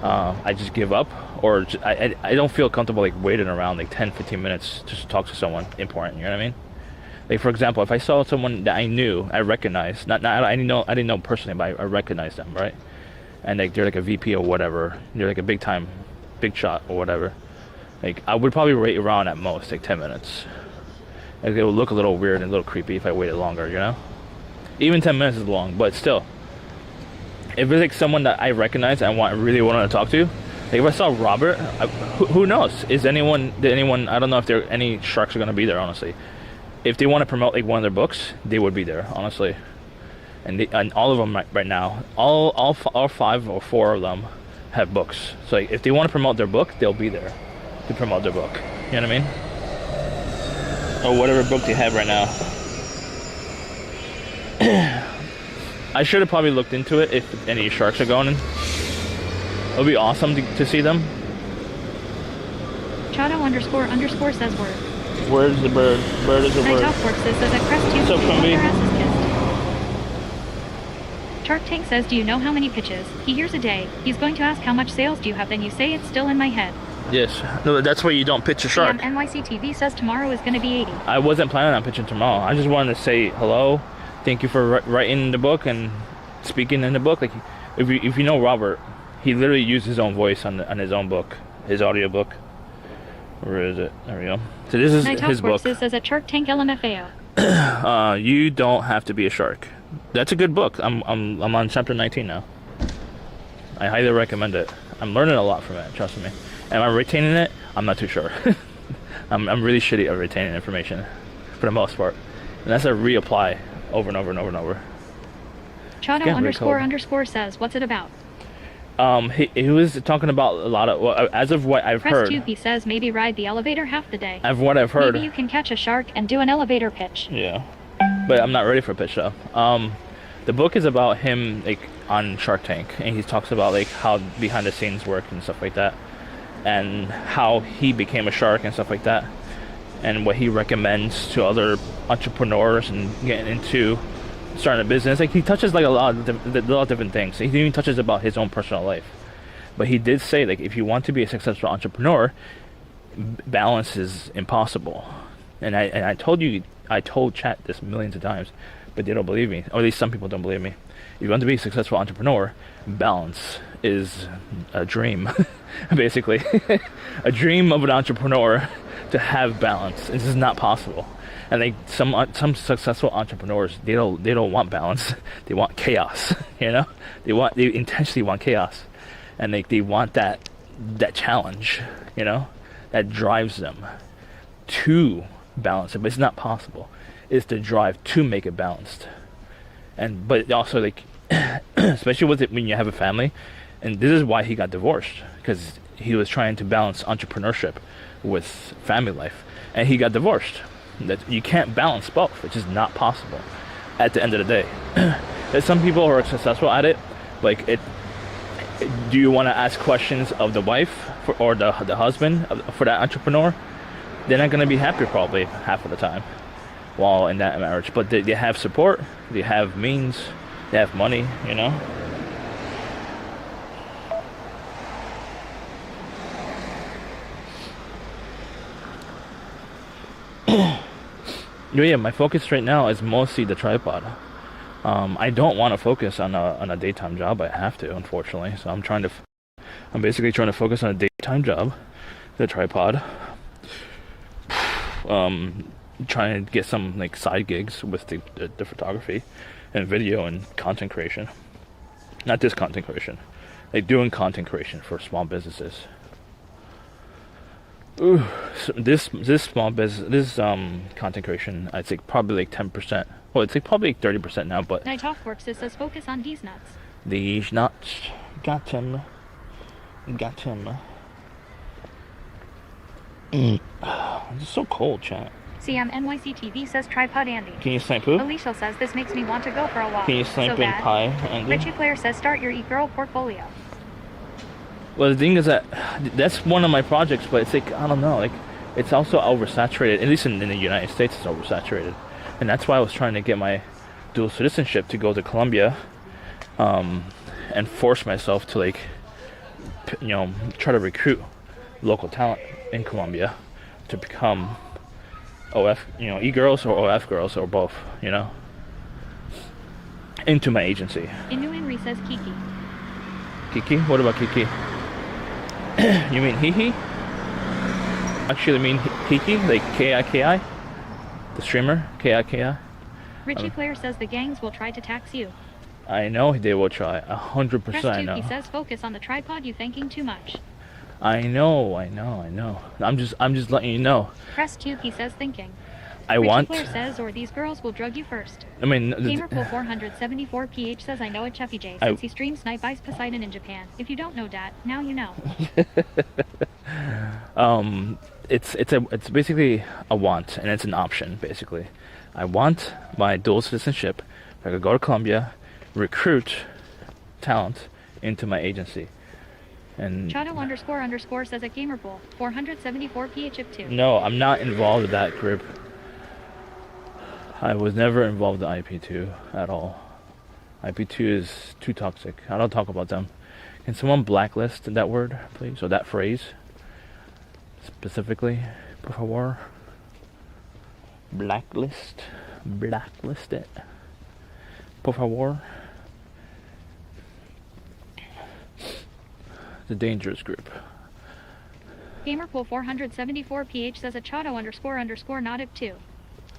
I just give up, or I don't feel comfortable like waiting around like 10-15 minutes just to talk to someone important. You know what I mean? Like, for example, if I saw someone that I knew, I recognized, I didn't know personally, but I recognized them, right? And like they're like a VP or whatever, they're like a big shot or whatever. Like, I would probably wait around at most like 10 minutes. Like, it would look a little weird and a little creepy if I waited longer, you know? Even 10 minutes is long, but still. If it's like someone that I recognize and really want to talk to, like if I saw Robert, who knows? Did anyone? I don't know if any sharks are gonna be there, honestly. If they want to promote like one of their books, they would be there, honestly. And all of them right now, all 5 or 4 of them have books. So like, if they want to promote their book, they'll be there to promote their book. You know what I mean? Or whatever book they have right now. I should have probably looked into it if any sharks are going in. It would be awesome to see them. Chato__ says word. Where's the bird? Bird is a bird. Says at Crest 2. What's up, Cumby? Shark Tank says, do you know how many pitches he hears a day? He's going to ask how much sales do you have, then you say it's still in my head. Yes. No, that's why you don't pitch a shark. NYC TV says tomorrow is going to be 80. I wasn't planning on pitching tomorrow. I just wanted to say hello. Thank you for writing the book and speaking in the book. Like, if you know Robert, he literally used his own voice on his own book, his audio book. Where is it? There we go. So this is his book. Says at Shark Tank LMFAO. You don't have to be a shark. That's a good book. I'm on chapter 19 now. I highly recommend it. I'm learning a lot from it. Trust me. Am I retaining it? I'm not too sure. I'm really shitty at retaining information, for the most part. And that's a reapply over and over and over and over. Chato__ says, what's it about? He was talking about a lot of, well, as of what I've heard. Press 2, he says maybe ride the elevator half the day. Of what I've heard. Maybe you can catch a shark and do an elevator pitch. Yeah, but I'm not ready for a pitch though. The book is about him like on Shark Tank, and he talks about like how behind the scenes work and stuff like that, and how he became a shark and stuff like that, and what he recommends to other entrepreneurs and getting into starting a business. Like, he touches like a lot of different things. He even touches about his own personal life. But he did say, like, if you want to be a successful entrepreneur, balance is impossible. And I told chat this millions of times, but they don't believe me. Or at least some people don't believe me. If you want to be a successful entrepreneur, balance is a dream. Basically. A dream of an entrepreneur to have balance. This is not possible. And like some successful entrepreneurs, they don't want balance. They want chaos. You know, they intentionally want chaos, and they want that challenge. You know, that drives them to balance it. But it's not possible. It's the drive to make it balanced. But also like, especially with it when you have a family, and this is why he got divorced, because he was trying to balance entrepreneurship with family life, and he got divorced. That you can't balance both, which is not possible at the end of the day. There's some people who are successful at it. Like, do you want to ask questions of the wife or the husband for that entrepreneur? They're not going to be happy probably half of the time while in that marriage. But they have support, they have means, they have money, you know. Yeah, my focus right now is mostly the tripod. I don't want to focus on a daytime job. I have to, unfortunately. So I'm basically trying to focus on a daytime job, the tripod. Trying to get some like side gigs with the photography and video and content creation. Not this content creation, like doing content creation for small businesses. Ooh, so this small business, this content creation, I'd say probably like 10%. Well, it's like probably like 30% now, but. Night Talkworks says focus on these nuts. These nuts, got him. It's so cold, chat. CM NYC TV says tripod Andy. Can you snipe poop? Alicia says this makes me want to go for a walk. Can you snipe so in bad. pie, Andy? Richie Player says start your e-girl portfolio. Well, the thing is that that's one of my projects, but it's like I don't know, like it's also oversaturated. At least in the United States, it's oversaturated, and that's why I was trying to get my dual citizenship to go to Colombia, and force myself to like, try to recruit local talent in Colombia to become OF, e-girls or OF girls or both, into my agency. Inu says Kiki. Kiki? What about Kiki? You mean Hee? Actually, I mean Kiki, like K-I-K-I? The streamer? K-I-K-I? Richie Claire says the gangs will try to tax you. I know they will try. 100% Press I 2, know. he says focus on the tripod, you thinking too much. I know. I'm just letting you know. Press 2, he says thinking. Richie Claire says, or these girls will drug you first. I mean... Gamerpool474PH says, I know a Cheffy J since he streams Snipe Ice Poseidon in Japan. If you don't know that, now you know. It's basically a want, and it's an option, basically. I want my dual citizenship. I could go to Colombia, recruit talent into my agency. And Chato__ says at Gamerpool 474PH2. no, I'm not involved in that group. I was never involved in IP2 at all. IP2 is too toxic. I don't talk about them. Can someone blacklist that word, please? Or that phrase? Specifically, por favor. Blacklist it. Por favor. The dangerous group. Gamerpool 474PH says a Chato__ nodded too.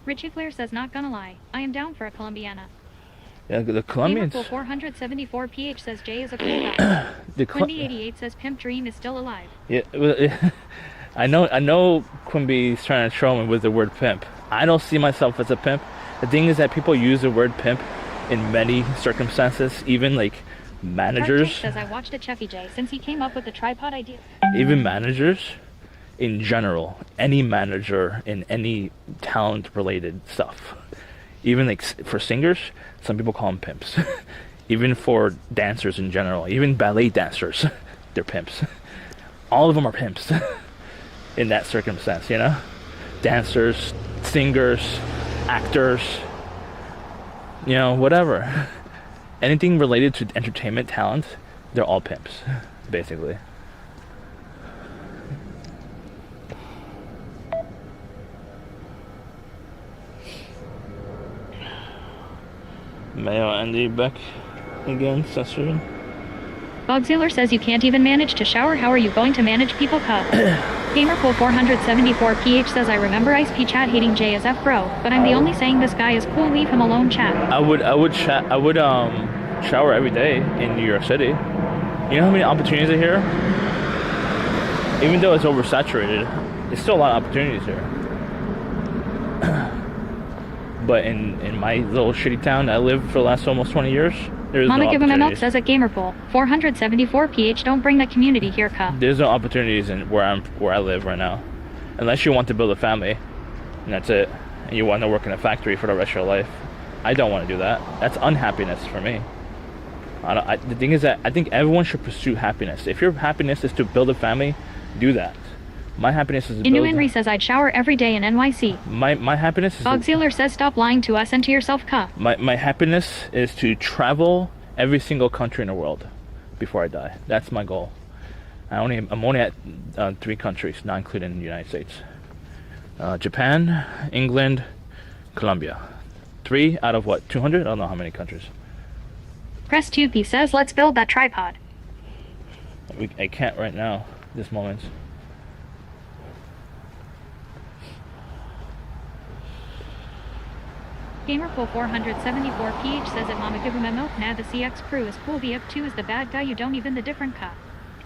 Richie Claire says not gonna lie, I am down for a Colombiana. Yeah, the Colombians. Gamerpool 474PH says Jay is a cool guy. Quimby88 says Pimp Dream is still alive. Yeah, I know Quimby's trying to troll me with the word pimp. I don't see myself as a pimp. The thing is that people use the word pimp in many circumstances, even like managers. Says I watched a Cheffy J since he came up with the tripod idea. Even managers in general, any manager in any talent related stuff. Even like for singers, some people call them pimps. Even for dancers in general, even ballet dancers, they're pimps. All of them are pimps in that circumstance, Dancers, singers, actors, whatever. Anything related to entertainment talent, they're all pimps, basically. Mayo Andy back again, censoring. Bogziller says you can't even manage to shower. How are you going to manage people? Gamerpool 474PH says I remember Ice P chat hating J as F bro, but I'm the only saying this guy is cool. Leave him alone, chat. I would shower every day in New York City. You know how many opportunities are here? Even though it's oversaturated, there's still a lot of opportunities here. But in my little shitty town I lived for the last almost 20 years, there's Mama no give him a milk opportunities. says at Gamerpool 474PH don't bring the community here, There's no opportunities in where I live right now, unless you want to build a family, and that's it. And you want to work in a factory for the rest of your life. I don't want to do that. That's unhappiness for me. The thing is that I think everyone should pursue happiness. If your happiness is to build a family, do that. My happiness is to build... Henry says I'd shower every day in NYC. My happiness is... Bogziller says stop lying to us and to yourself, My happiness is to travel every single country in the world before I die. That's my goal. I'm only at 3 countries, not including the United States. Japan, England, Colombia. 3 out of what? 200? I don't know how many countries. Press 2, he says let's build that tripod. I can't right now, this moment. Gamerpool 474PH says that Mama give him a milk. Nah, the CX crew is cool. The F2 is the bad guy. You don't even the different cut.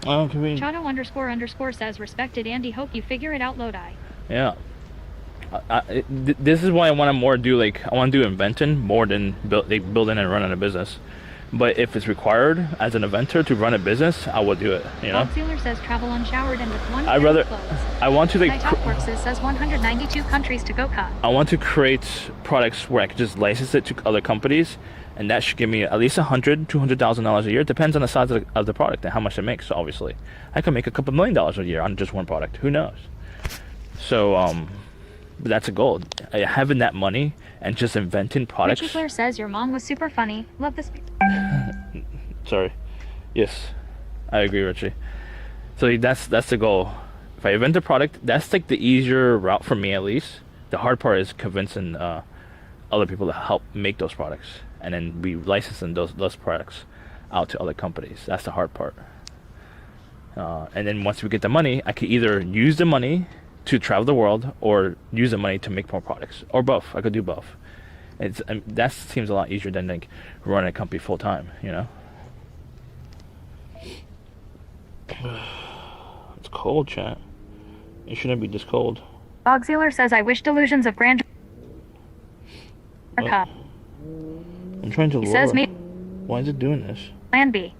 Oh, can we... Chato__ says respected Andy. Hope you figure it out, Lodi. Yeah. This is why I want to more do I want to do inventing more than building and running a business. But if it's required as an inventor to run a business, I will do it. Bogziller says travel unshowered and with one. I want to says 192 countries to go cut. I want to create products where I can just license it to other companies and that should give me at least $200,000 a year. It depends on the size of the product and how much it makes. Obviously, I could make a couple $1 million a year on just one product. Who knows? So, but that's a goal. Having that money and just inventing products. Richie Claire says your mom was super funny. Love this. Sorry. Yes, I agree, Richie. So that's the goal. If I invent a product, that's like the easier route for me, at least. The hard part is convincing other people to help make those products, and then we licensing those products out to other companies. That's the hard part. And then once we get the money, I could either use the money to travel the world or use the money to make more products, or both. I could do both. That seems a lot easier than like running a company full time, you know. It's cold, chat. It shouldn't be this cold. Bogzealer says I wish delusions of grandeur. I'm trying to He lower. says me. Why is it doing this? Plan B.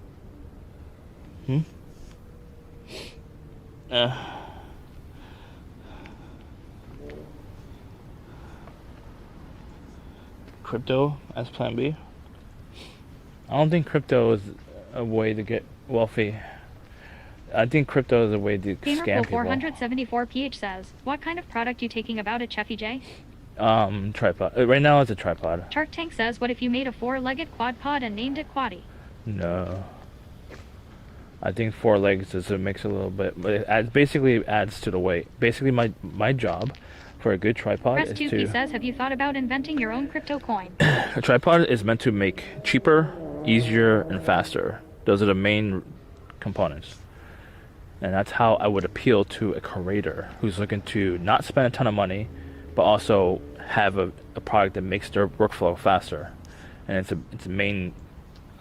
Crypto as plan B? I don't think crypto is a way to get wealthy. I think crypto is a way to scam people. Gamerpool474PH says, what kind of product you taking about it, Cheffy J? Tripod. Right now it's a tripod. Shark Tank says, what if you made a 4-legged quad pod and named it Quaddy? No. I think 4 legs makes a little bit, but it basically adds to the weight. Basically, my job for a good tripod is to... Press2P says, have you thought about inventing your own crypto coin? A tripod is meant to make cheaper, easier, and faster. Those are the main components. And that's how I would appeal to a creator who's looking to not spend a ton of money, but also have a product that makes their workflow faster. And it's a main...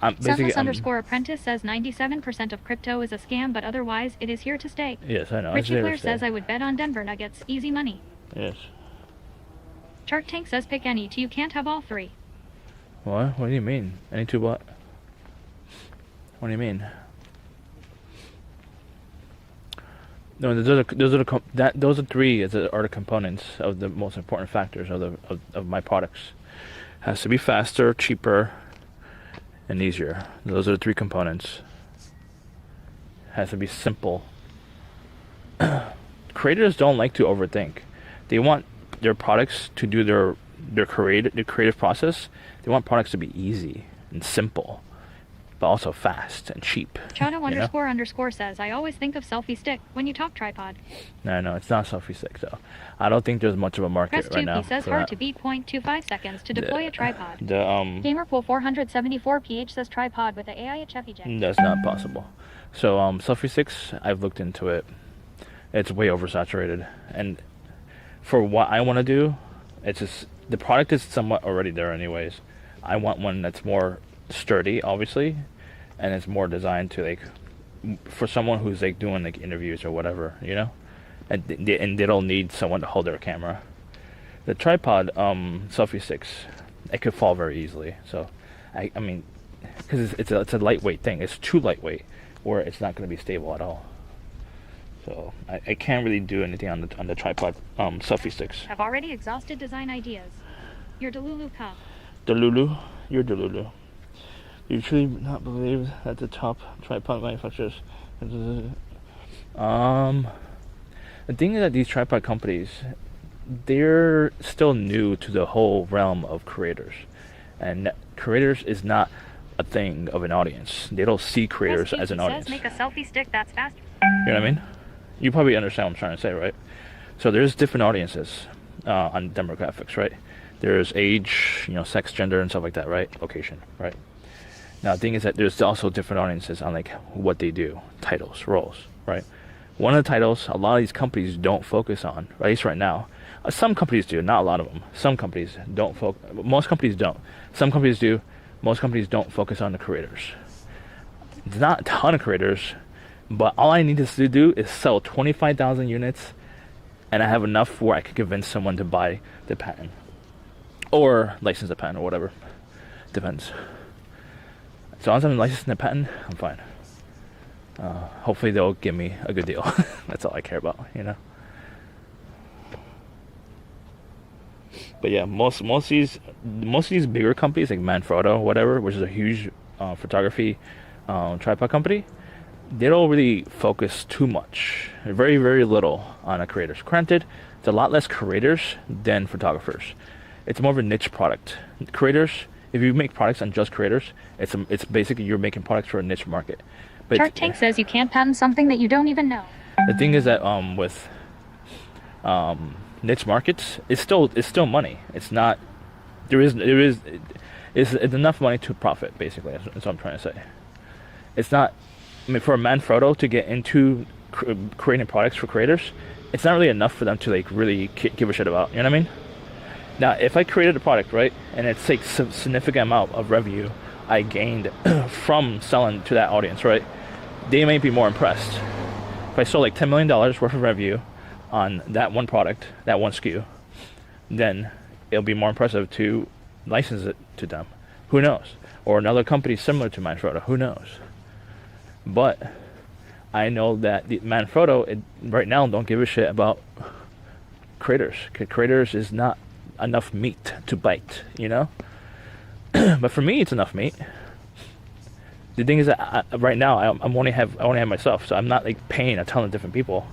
Selfless_apprentice says 97% of crypto is a scam, but otherwise it is here to stay. Yes, I know. Richie Claire says I would bet on Denver Nuggets. Easy money. Yes. Shark Tank says pick any two. You can't have all three. What? What do you mean? Any two what? What do you mean? No, those are three are the components of the most important factors of my products. Has to be faster, cheaper, and easier. Those are the three components. Has to be simple. Creators don't like to overthink. They want their products to do their creative process. They want products to be easy and simple, but also fast and cheap. Chano__ says, I always think of selfie stick when you talk tripod. No, it's not selfie stick though. I don't think there's much of a market right now. Press2P says hard to beat 0.25 seconds to deploy a tripod. The Gamerpool474PH says tripod with the AI at Cheffy J. That's not possible. So selfie sticks, I've looked into it. It's way oversaturated, and for what I want to do, it's just the product is somewhat already there anyways. I want one that's more sturdy, obviously, and it's more designed to like for someone who's like doing like interviews or whatever, you know, and they don't need someone to hold their camera. The tripod selfie sticks, it could fall very easily. So I mean, because it's a lightweight thing. It's too lightweight where it's not going to be stable at all. So I can't really do anything on the tripod selfie sticks. Have already exhausted design ideas. You're Delulu Cup. Delulu? You're Delulu. You truly not believe that the top tripod manufacturers... The thing is that these tripod companies, they're still new to the whole realm of creators. And creators is not a thing of an audience. They don't see creators as an audience. Says make a selfie stick that's faster. You know what I mean? You probably understand what I'm trying to say, right? So there's different audiences on demographics, right? There's age, sex, gender, and stuff like that, right? Location, right? Now, the thing is that there's also different audiences on like what they do, titles, roles, right? One of the titles a lot of these companies don't focus on, at least right now. Some companies do, not a lot of them. Some companies don't focus. Most companies don't. Some companies do. Most companies don't focus on the creators. There's not a ton of creators, but all I need to do is sell 25,000 units, and I have enough where I could convince someone to buy the patent or license the patent or whatever. Depends. As long as I'm licensing the patent, I'm fine. Hopefully they'll give me a good deal. That's all I care about, But yeah, most of these bigger companies like Manfrotto, whatever, which is a huge photography tripod company, they don't really focus too much, very little on the creators. Granted, it's a lot less creators than photographers. It's more of a niche product. Creators, if you make products on just creators, it's basically you're making products for a niche market. But Shark Tank says you can't patent something that you don't even know. the thing is that with niche markets, it's still money. It's not it's enough money to profit. Basically, that's what I'm trying to say. It's not. I mean, for a Manfrotto to get into creating products for creators, it's not really enough for them to like really give a shit about. You know what I mean? Now, if I created a product, right, and it's like some significant amount of revenue I gained from selling to that audience, right, they may be more impressed. If I sold like $10 million worth of revenue on that one product, that one SKU, then it'll be more impressive to license it to them. Who knows? Or another company similar to Manfrotto. Who knows? But I know that the Manfrotto right now don't give a shit about creators. Creators is not enough meat to bite, you know. But for me, it's enough meat. The thing is that right now I only have myself, so I'm not like paying a ton of different people.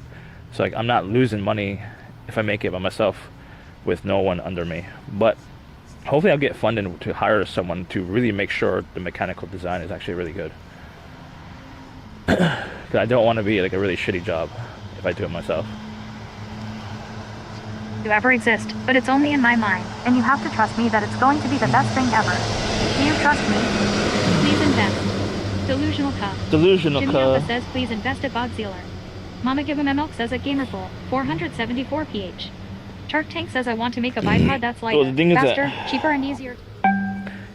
So like I'm not losing money if I make it by myself with no one under me. But hopefully I'll get funded to hire someone to really make sure the mechanical design is actually really good. Because I don't want to be like a really shitty job if I do it myself. You ever exist, but it's only in my mind, and you have to trust me that it's going to be the best thing ever. Do you trust me? Please invest. Delusional cup. Jimmy Alpha says please invest at Bodzilla. Mama Give 'em a Milk says at Gamerpool, 474 PH. Shark Tank says I want to make a bipod that's lighter, Well, the thing is faster, cheaper, and easier.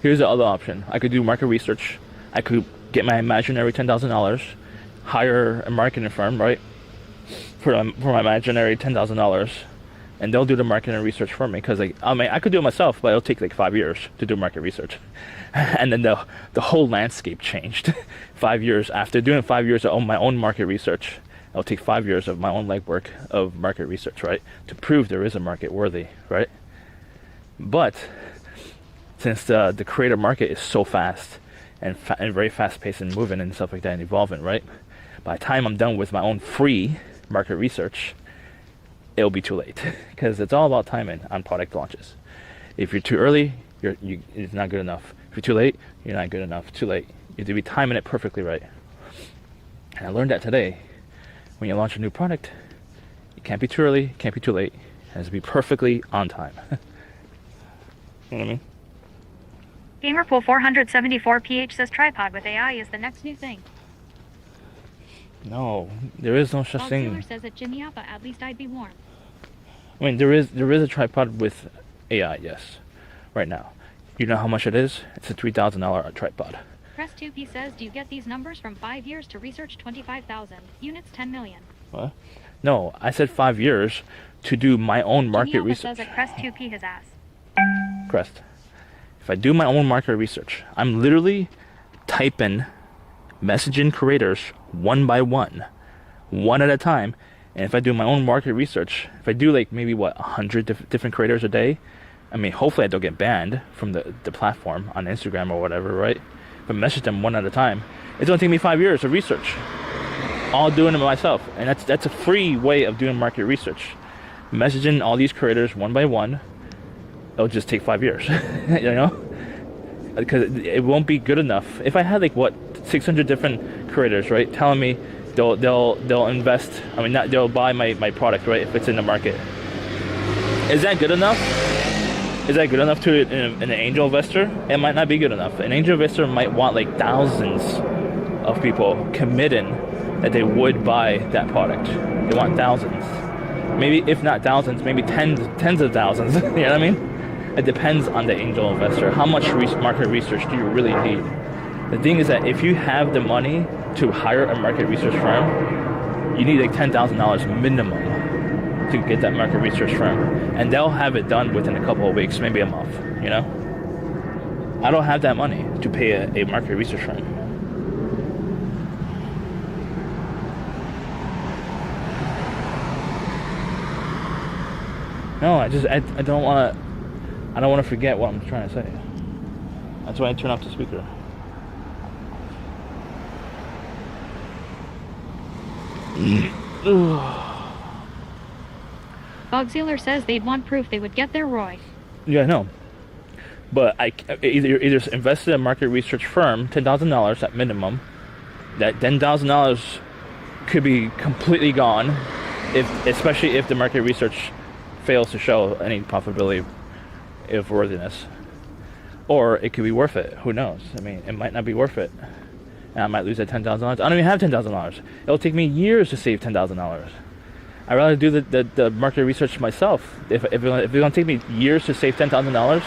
Here's the other option. I could do market research. I could get my imaginary $10,000, hire a marketing firm, right, for my imaginary $10,000, and they'll do the marketing research for me. Because like, I mean, I could do it myself, but it'll take like 5 years to do market research, and then the whole landscape changed. 5 years after doing 5 years of my own market research, it'll take 5 years of my own legwork of market research, right, to prove there is a market worthy, right? But since the creator market is so fast and very fast paced and moving and stuff like that and evolving, right? By the time I'm done with my own free market research, it'll be too late because it's all about timing on product launches. If you're too early, it's not good enough. If you're too late, you're not good enough. Too late. You have to be timing it perfectly right. And I learned that today. When you launch a new product, you can't be too early, can't be too late. It has to be perfectly on time. You know what I mean? Gamerpool 474 PH says tripod with AI is the next new thing. No, there is no such thing. Bodzilla says at Jimmy Alpha, at least I'd be warm. I mean, there is a tripod with AI, yes, right now. You know how much it is? It's a $3,000 tripod. Crest2P says, do you get these numbers from 5 years to research 25,000 units, 10 million? What? No, I said 5 years to do my own market Jimmy Alpha research. says at Crest2P his ass. Crest. If I do my own market research, I'm literally typing, messaging creators one by one at a time. And if I do my own market research, if I do like maybe 100 different creators a day, I mean, hopefully I don't get banned from the platform on Instagram or whatever, right? But message them one at a time. It's gonna take me 5 years of research, all doing it myself, and that's a free way of doing market research. Messaging all these creators one by one, it'll just take 5 years, you know, because it won't be good enough. If I had like 600 different creators, right, telling me they'll invest. I mean, not they'll buy my product, right, if it's in the market. Is that good enough? Is that good enough to an angel investor? It might not be good enough. An angel investor might want like thousands of people committing that they would buy that product. They want thousands. Maybe if not thousands, maybe tens of thousands. You know what I mean? It depends on the angel investor. How much market research do you really need? The thing is that if you have the money to hire a market research firm, you need like $10,000 minimum to get that market research firm, and they'll have it done within a couple of weeks, maybe a month. You know, I don't have that money to pay a market research firm. No, I don't want to. I don't want to forget what I'm trying to say. That's why I turn off the speaker. Bogsealer says they'd want proof they would get their ROI. Yeah, I know. But I either invest in a market research firm, $10,000 at minimum. That $10,000 could be completely gone, especially if the market research fails to show any profitability of worthiness. Or it could be worth it. Who knows? I mean, it might not be worth it. And I might lose that $10,000. I don't even have $10,000. It'll take me years to save $10,000. I'd rather do the market research myself. If it's going to take me years to save $10,000,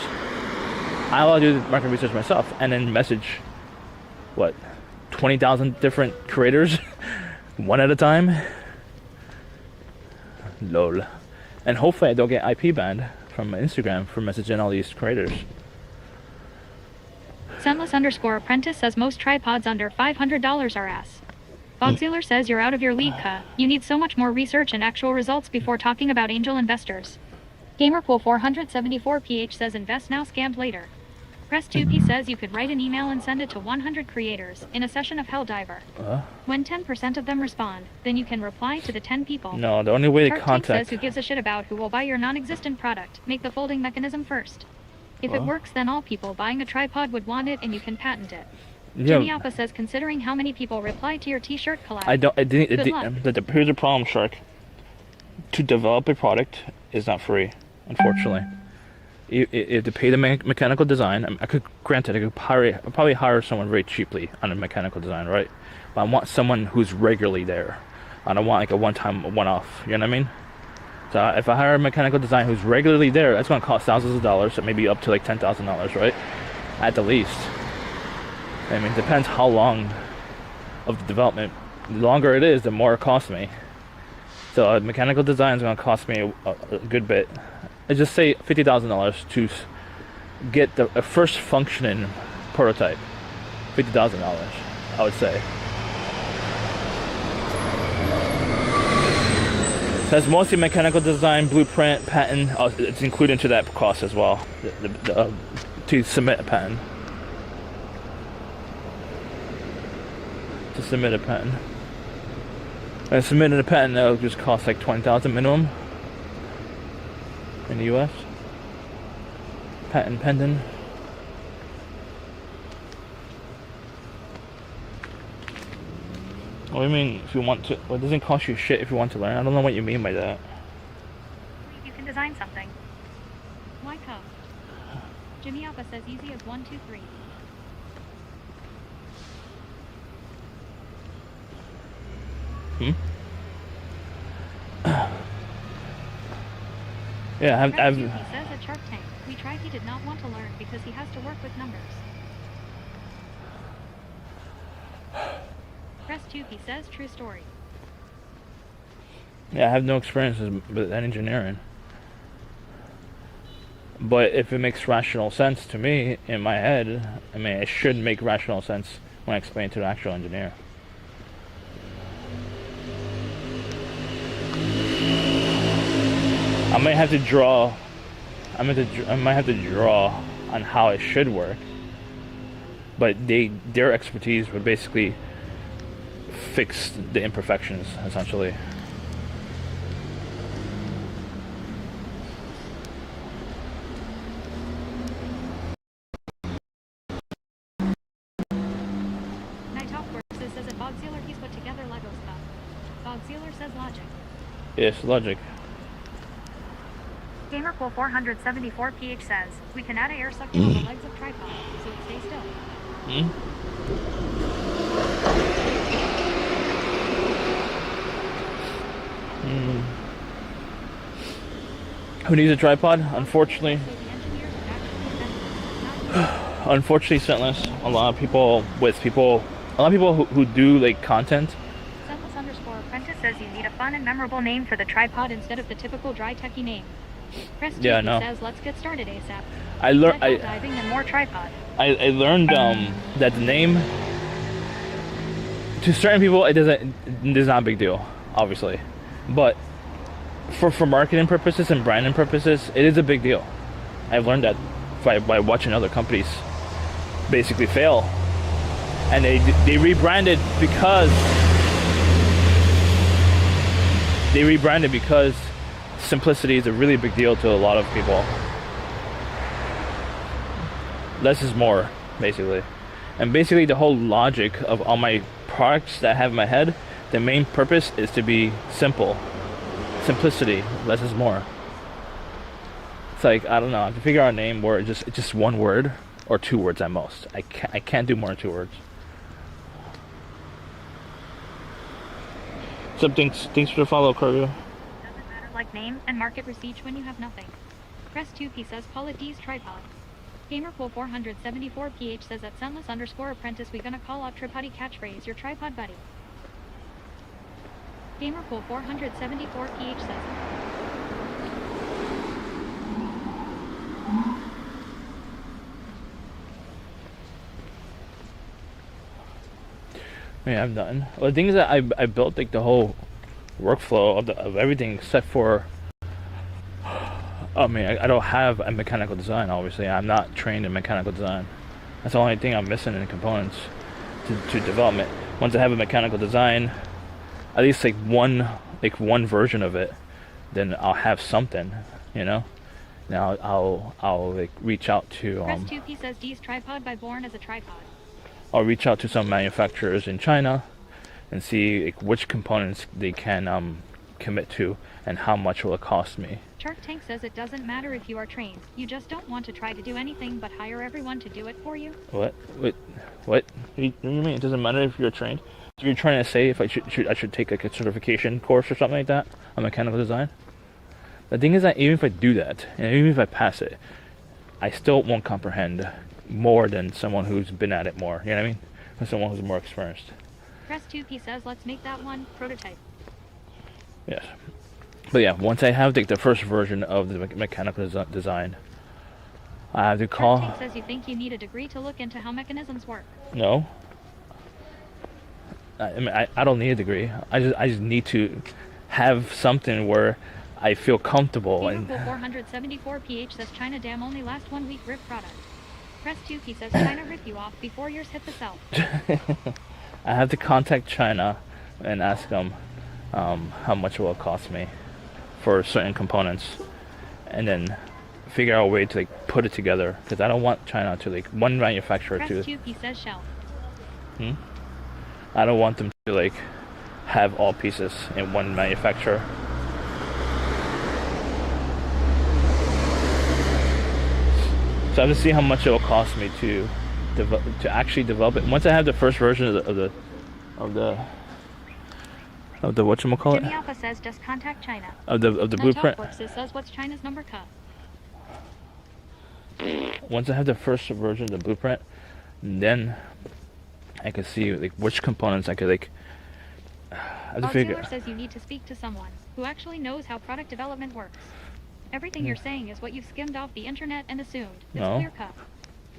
I'll do the market research myself and then message, 20,000 different creators, one at a time? Lol. And hopefully I don't get IP banned from Instagram for messaging all these creators. Sunless_apprentice says most tripods under $500 are ass. Bogsealer says you're out of your league, cuh. You need so much more research and actual results before talking about angel investors. Gamerpool474PH says invest now, scammed later. Press2P says you could write an email and send it to 100 creators in a session of Helldiver. When 10% of them respond, then you can reply to the 10 people. No, the only way to Shark Tank contact... says who gives a shit about who will buy your non-existent product. Make the folding mechanism first. If it works, then all people buying a tripod would want it and you can patent it. Jimmy Alpha says considering how many people replied to your t-shirt collab. Here's the problem, Shark. To develop a product is not free, unfortunately. You have to pay the mechanical design. I could, granted, I could probably hire someone very cheaply on a mechanical design, right? But I want someone who's regularly there. I don't want like a one-time, one-off. You know what I mean? So if I hire a mechanical design who's regularly there, that's going to cost thousands of dollars, so maybe up to like $10,000, right? At the least. I mean, it depends how long of the development. The longer it is, the more it costs me. So a mechanical design is going to cost me a good bit. Let's just say $50,000 to get a first functioning prototype. $50,000, I would say. That's mostly mechanical design, blueprint, patent. It's included into that cost as well. To submit a patent. To submit a patent. And submitting a patent, that'll just cost like $20,000 minimum in the US. Patent pending. What do you mean if you want to? Well, it doesn't cost you shit if you want to learn. I don't know what you mean by that. You can design something. Why come? Jimmy Alpha says easy as 1, 2, 3. Yeah, I've He says at Shark Tank, we tried, he did not want to learn because he has to work with numbers. Press 2, he says true story. Yeah, I have no experience with engineering. But if it makes rational sense to me in my head, I mean, it should make rational sense when I explain it to the actual engineer. I might have to draw on how it should work, but their expertise would basically fix the imperfections, essentially. Nighthawk says at Bogsealer he's put together Lego stuff. Bogsealer says logic. Yes, logic. Gamerpool474PH says, we can add a air suction on the legs of tripod, so it stays still. Who needs a tripod? Unfortunately, Scentless. A lot of people who do like content. Scentless_apprentice says you need a fun and memorable name for the tripod instead of the typical dry techie name. Press Yeah, no. says let's get started ASAP. I learned diving and more tripod. I learned that the name to certain people it's not a big deal, obviously, but for marketing purposes and branding purposes, it is a big deal. I've learned that by watching other companies basically fail, and they rebranded because simplicity is a really big deal to a lot of people. Less is more, basically. And basically the whole logic of all my products that I have in my head, the main purpose is to be simple. Simplicity, less is more. It's like, I don't know, I have to figure out a name where it's just one word or 2 words at most. I can't do more than 2 words. Thanks for the follow, Corvio. Doesn't matter like name and market research when you have nothing. Press 2P says Paul it D's tripod. Gamerpool 474PH says at Sunless_apprentice we gonna call out tripoddy catchphrase your tripod buddy. Gamerpool 474PH says Yeah, I'm done. Well, the thing is that I built like the whole workflow of everything except for. I mean, I don't have a mechanical design. Obviously, I'm not trained in mechanical design. That's the only thing I'm missing in the components to development. Once I have a mechanical design, at least like one version of it, then I'll have something, you know. Now I'll like reach out to Press 2P says D's tripod by Born as a tripod. I'll reach out to some manufacturers in China and see like, which components they can commit to and how much will it cost me. Shark Tank says it doesn't matter if you are trained. You just don't want to try to do anything but hire everyone to do it for you. What? Wait, what? You mean it doesn't matter if you're trained? So you're trying to say if I should take like a certification course or something like that on mechanical design? The thing is that even if I do that, and even if I pass it, I still won't comprehend more than someone who's been at it more. You know what I mean? Than someone who's more experienced. Press 2P says let's make that one prototype. Yes. But yeah, once I have like the first version of the mechanical design, I have to call. Shark Tank says you think you need a degree to look into how mechanisms work. No. I mean, I don't need a degree. I just need to have something where I feel comfortable. And 474PH says China damn only last 1 week rip product. Press 2P says China rip you off before yours hit the shelf. I have to contact China and ask them how much it will cost me for certain components, and then figure out a way to like put it together, because I don't want China to like one manufacturer Press to. 2P says shelf. I don't want them to like have all pieces in one manufacturer. So I have to see how much it will cost me to actually develop it. Once I have the first version of the whatchamacallit? Jimmy Alpha says just contact China. Of the blueprint. It says what's China's number cut. Once I have the first version of the blueprint, then I can see like which components I could like. I have to figure. Dealer says you need to speak to someone who actually knows how product development works. Everything you're saying is what you've skimmed off the internet and assumed. It's No. clear cut.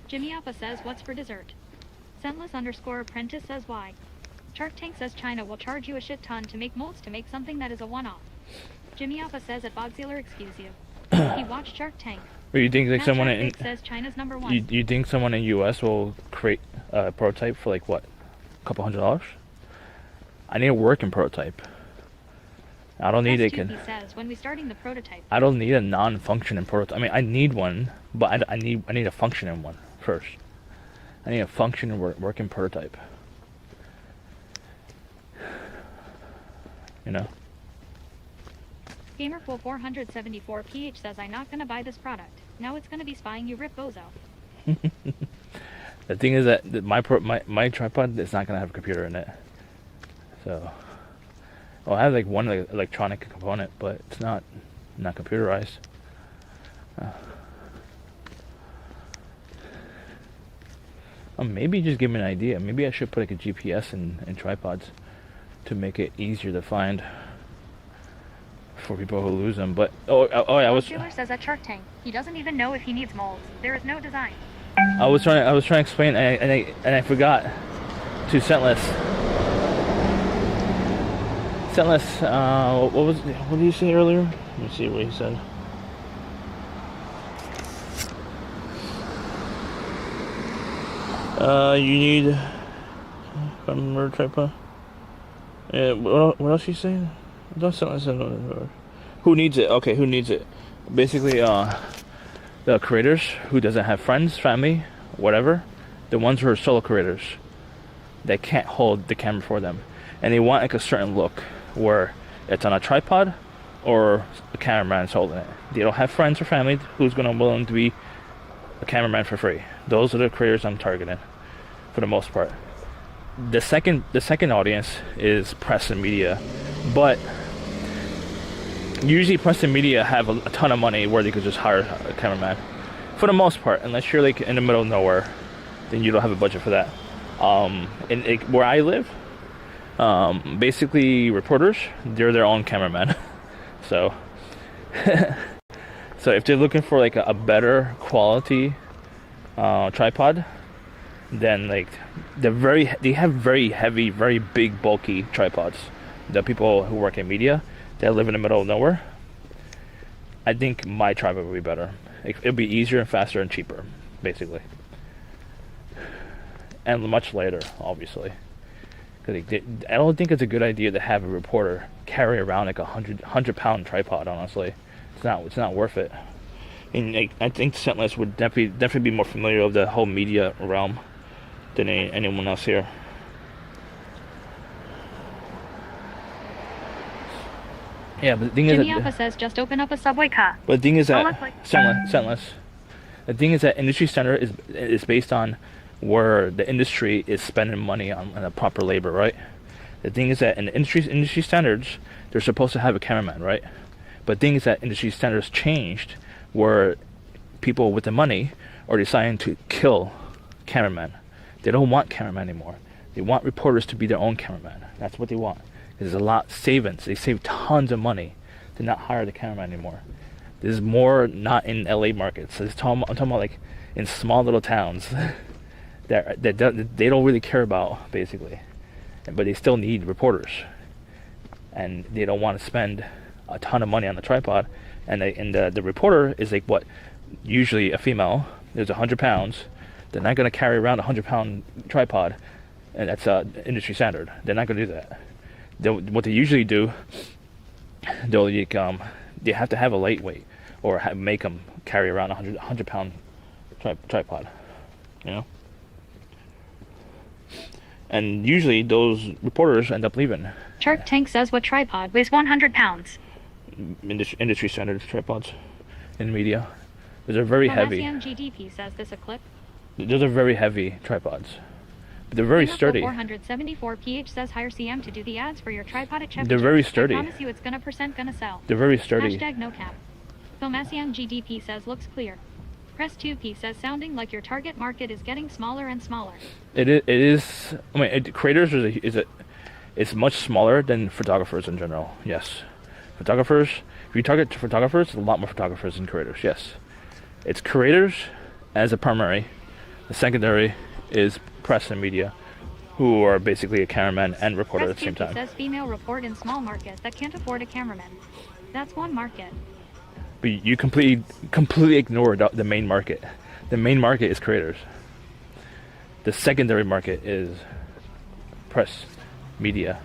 Jimmy Alpha says what's for dessert. Scentless_apprentice says why. Shark Tank says China will charge you a shit ton to make molds to make something that is a one-off. Jimmy Alpha says at Bogziller excuse you. He watched Shark Tank. Or you think like Matt someone Shark in Tank says China's number one. you think someone in US will create a prototype for like what, a couple $100? I need a working prototype. I don't need it. He says when we starting the prototype. I don't need a non-functioning prototype. I mean, I need one, but I need a functioning one first. I need a functioning working prototype. You know. Gamerpool 474PH says I'm not gonna buy this product. Now it's gonna be spying you rip bozo. The thing is that my tripod is not gonna have a computer in it. So, well, I have like one electronic component, but it's not computerized. Maybe just give me an idea. Maybe I should put like a GPS in tripods to make it easier to find for people who lose them. But I was. Dealer says at Shark Tank he doesn't even know if he needs molds. There is no design. I was trying to explain, and I forgot to Scentless. Scentless. What did you say earlier? Let me see what he said. You need. If I remember tripod. Yeah. What else you saying? Don't sound like. Who needs it? Okay, who needs it? Basically, the creators who doesn't have friends, family, whatever, the ones who are solo creators that can't hold the camera for them, and they want like a certain look where it's on a tripod or a cameraman's holding it. They don't have friends or family who's gonna willing to be a cameraman for free. Those are the creators I'm targeting for the most part. The second audience is press and media, but usually press and media have a ton of money where they could just hire a cameraman for the most part, unless you're like in the middle of nowhere, then you don't have a budget for that. Where I live, basically reporters, they're their own cameraman. So so if they're looking for like a better quality tripod, then like they have very heavy, very big, bulky tripods. The people who work in media that live in the middle of nowhere, I think my tripod would be better. It'll be easier and faster and cheaper, basically, and much lighter, obviously. Because I don't think it's a good idea to have a reporter carry around like a 100-pound tripod. Honestly, it's not worth it. And I think Sentless would definitely be more familiar with the whole media realm than anyone else here. Yeah, but the thing Jimmy is Alpha says just open up a Subway car. But the thing is that Honestly. Sentless. The thing is that industry standard is based on where the industry is spending money on the proper labor, right? The thing is that in the industry standards, they're supposed to have a cameraman, right? But the thing is that industry standards changed where people with the money are deciding to kill cameramen. They don't want cameramen anymore. They want reporters to be their own cameraman. That's what they want. There's a lot savings. They save tons of money to not hire the cameraman anymore. This is more not in LA markets. I'm talking about like in small little towns that they don't really care about, basically, but they still need reporters, and they don't want to spend a ton of money on the tripod. And the reporter is like what, usually a female. There's 100 pounds. They're not going to carry around a 100-pound tripod, and that's industry standard. They're not going to do that. What they usually do, they have to have a lightweight or make them carry around a 100-pound tripod, you know. And usually those reporters end up leaving. Shark Tank says what tripod weighs 100 pounds. Industry standard tripods in media. Those are very heavy. GDP says this a clip. Those are very heavy tripods. But they're very sturdy. 474 PH says hire CM to do the ads for your tripod at Chef. They're very sturdy. I promise you it's gonna sell. They're very sturdy. Hashtag no cap. Filmasian GDP says looks clear. Press 2P says sounding like your target market is getting smaller and smaller. It is. I mean, creators it's much smaller than photographers in general. Yes, photographers. If you target photographers, a lot more photographers than creators. Yes, it's creators as a primary. The secondary is press and media, who are basically a cameraman and reporter at the same time. Says female report in small market that can't afford a cameraman. That's one market. But you completely ignore the main market. The main market is creators. The secondary market is press, media.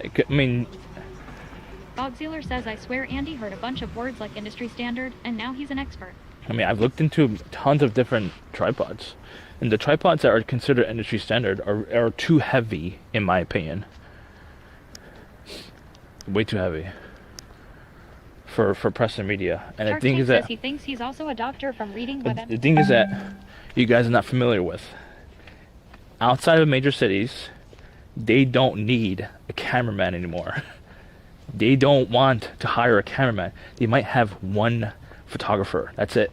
I mean, Bogzealer says, I swear Andy heard a bunch of words like industry standard, and now he's an expert. I mean, I've looked into tons of different tripods, and the tripods that are considered industry standard are too heavy, in my opinion. Way too heavy for press and media. And Shark the thing Tank is that says he thinks he's also a doctor from reading web. the thing is that you guys are not familiar with. Outside of major cities, they don't need a cameraman anymore. They don't want to hire a cameraman. They might have one photographer. That's it.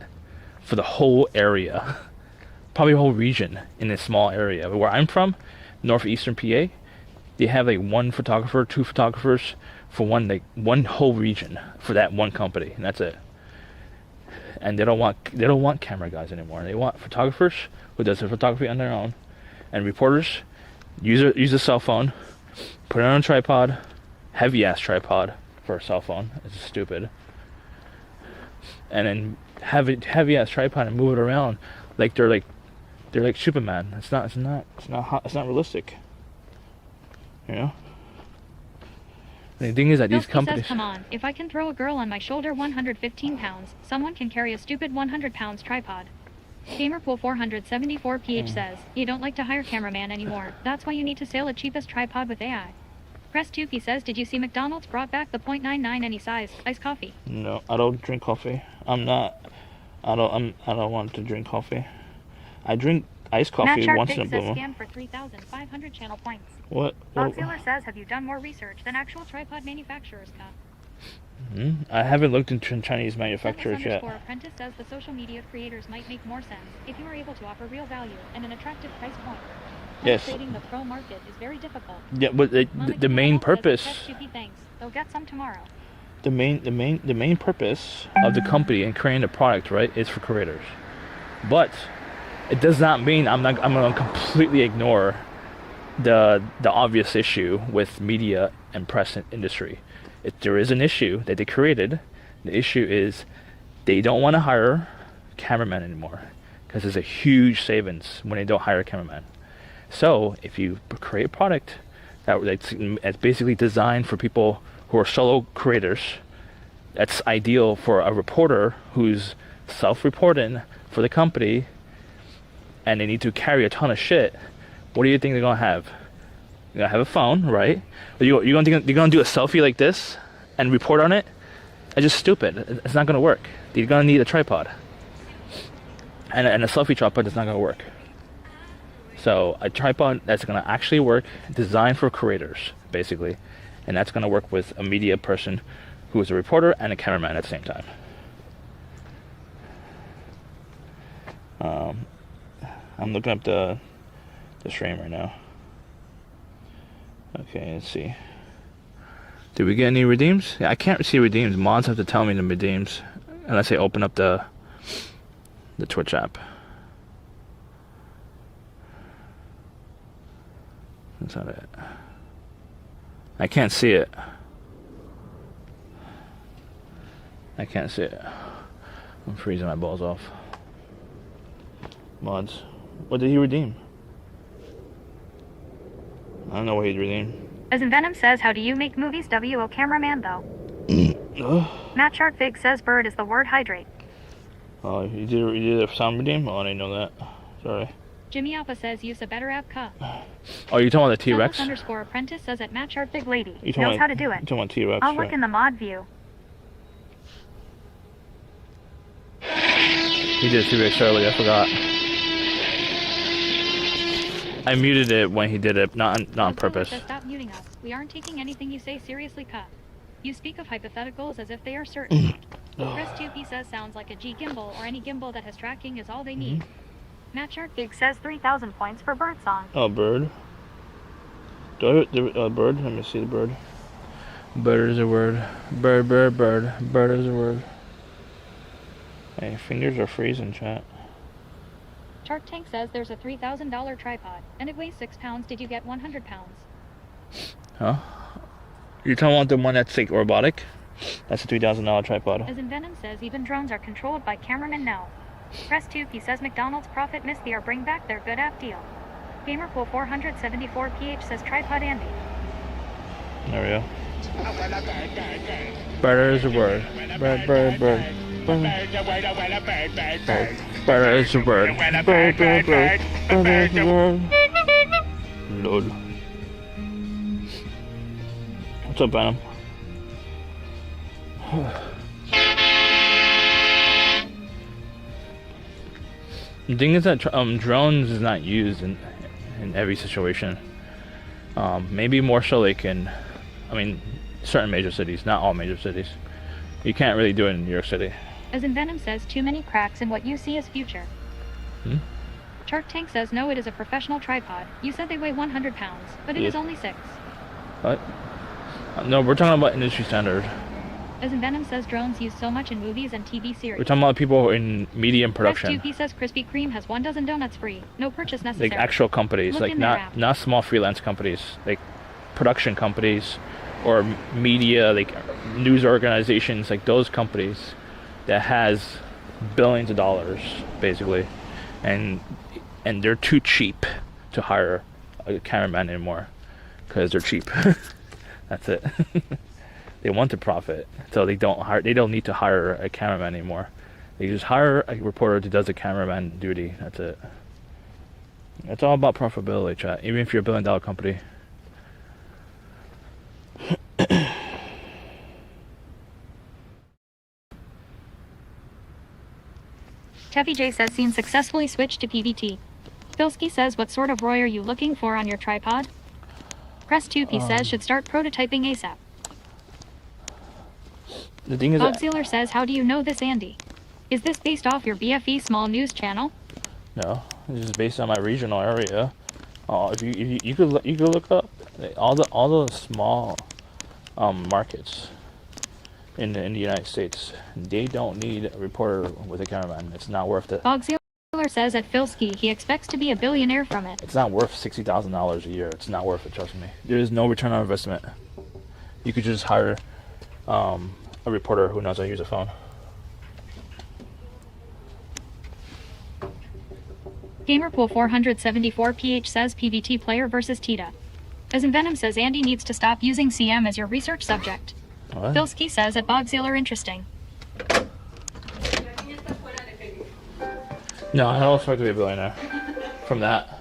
For the whole area. Probably a whole region in a small area. But where I'm from, northeastern PA, they have like one photographer, two photographers for one whole region for that one company, and that's it. And they don't want camera guys anymore. They want photographers who does their photography on their own, and reporters use a cell phone, put it on a tripod, heavy ass tripod for a cell phone. It's stupid. And then have a heavy ass tripod and move it around like they're like They're like Superman. It's not realistic. You know. And the thing is that these Filthy companies. says, come on, if I can throw a girl on my shoulder 115 pounds, someone can carry a stupid 100 pounds tripod. Gamerpool 474 PH says, you don't like to hire cameraman anymore. That's why you need to sell a cheapest tripod with AI. Press 2P says, did you see McDonald's brought back the .99 any size iced coffee? No, I don't drink coffee. I don't want to drink coffee. I drink iced coffee Matt once in a Shark blue says, moon. scan for 3,500 channel points. What? Boxealer says, have you done more research than actual tripod manufacturers got? I haven't looked into Chinese manufacturers yet. Apprentice says the social media creators might make more sense if you are able to offer real value and an attractive price point. Yes. Penetrating the pro market is very difficult. Yeah, but the main purpose. They'll get some tomorrow. The main purpose of the company and creating a product, right, is for creators. But it does not mean I'm gonna completely ignore the obvious issue with media and press industry. If there is an issue that they created, the issue is they don't want to hire cameramen anymore because there's a huge savings when they don't hire a cameraman. So if you create a product that's basically designed for people who are solo creators, that's ideal for a reporter who's self-reporting for the company and they need to carry a ton of shit. What do you think they're gonna have? You're gonna have a phone, right? But you're gonna do a selfie like this and report on it? It's just stupid. It's not gonna work. You're gonna need a tripod, and a selfie tripod is not gonna work. So a tripod that's gonna actually work, designed for creators, basically, and that's gonna work with a media person who is a reporter and a cameraman at the same time. I'm looking up the stream right now. Okay, let's see. Did we get any redeems? Yeah, I can't see redeems. Mods have to tell me the redeems unless I open up the Twitch app. That's not it. I can't see it. I can't see it. I'm freezing my balls off. Mods. What did he redeem? I don't know what he'd redeem. As in Venom says, how do you make movies? WO cameraman though. Matt Sharkfig says bird is the word hydrate. Oh, you did a sound redeem? Oh, I didn't know that. Sorry. Jimmy Alpha says use a better app cut. Oh, you're talking about the T-Rex? _apprentice says at Matt Sharkfig lady. You Knows how to do it. You're talking about T-Rex, I'll right? look in the mod view. He did T-Rex earlier, I forgot. I muted it when he did it, not on purpose. Says, stop muting us. We aren't taking anything you say seriously, cut. You speak of hypotheticals as if they are certain. Chris 2P says sounds like a G gimbal or any gimbal that has tracking is all they need. Matt Sharkfig says 3,000 points for bird song. Oh, bird. Do I bird? Let me see the bird. Bird is a word. Bird. Bird is a word. My fingers are freezing, chat. Shark Tank says there's a $3,000 tripod, and it weighs 6 pounds. Did you get 100 pounds? Huh? You're talking about the one that's like robotic? That's a $3,000 tripod. As in Venom says, even drones are controlled by cameramen now. Press 2, he says McDonald's profit missed the or bring back their good app deal. Gamerpool 474 PH says tripod Andy. There we go. Bird is a word. Bird. Bird is a word. Bird is a word. Lord. What's up, Venom? The thing is that drones is not used in every situation. Maybe more so like in, certain major cities, not all major cities. You can't really do it in New York City. As in Venom says, too many cracks in what you see as future. Shark Tank says no, it is a professional tripod. You said they weigh 100 pounds, but it is only 6. What? No, we're talking about industry standard. As in Venom says drones used so much in movies and TV series. We're talking about people in media and production. Press 2P says Krispy Kreme has 1 dozen donuts free. No purchase necessary. Like actual companies, Look like in their app. not small freelance companies, like production companies or media, like news organizations, like those companies that has billions of dollars basically, and and they're too cheap to hire a cameraman anymore because they're cheap. That's it. They want to profit, so they don't need to hire a cameraman anymore. They just hire a reporter who does the cameraman duty. That's it. It's all about profitability, chat. Even if you're a $1 billion company. Tevi J says scene successfully switched to PVT. Filski says what sort of ROI are you looking for on your tripod? Press 2P says should start prototyping ASAP. The thing is, Bogsealer says how do you know this, Andy? Is this based off your BFE small news channel? no, this is based on my regional area. If you could look up all the small markets in the United States. They don't need a reporter with a cameraman. It's not worth it. Bogsealer says at Filski he expects to be a billionaire from it. It's not worth $60,000 a year. It's not worth it. Trust me. There is no return on investment. You could just hire a reporter who knows how to use a phone. Gamerpool 474PH says PVT player versus Tita. As in Venom says Andy needs to stop using CM as your research subject. What? Filski says at Bogsealer interesting. No, I don't expect to be a billionaire from that.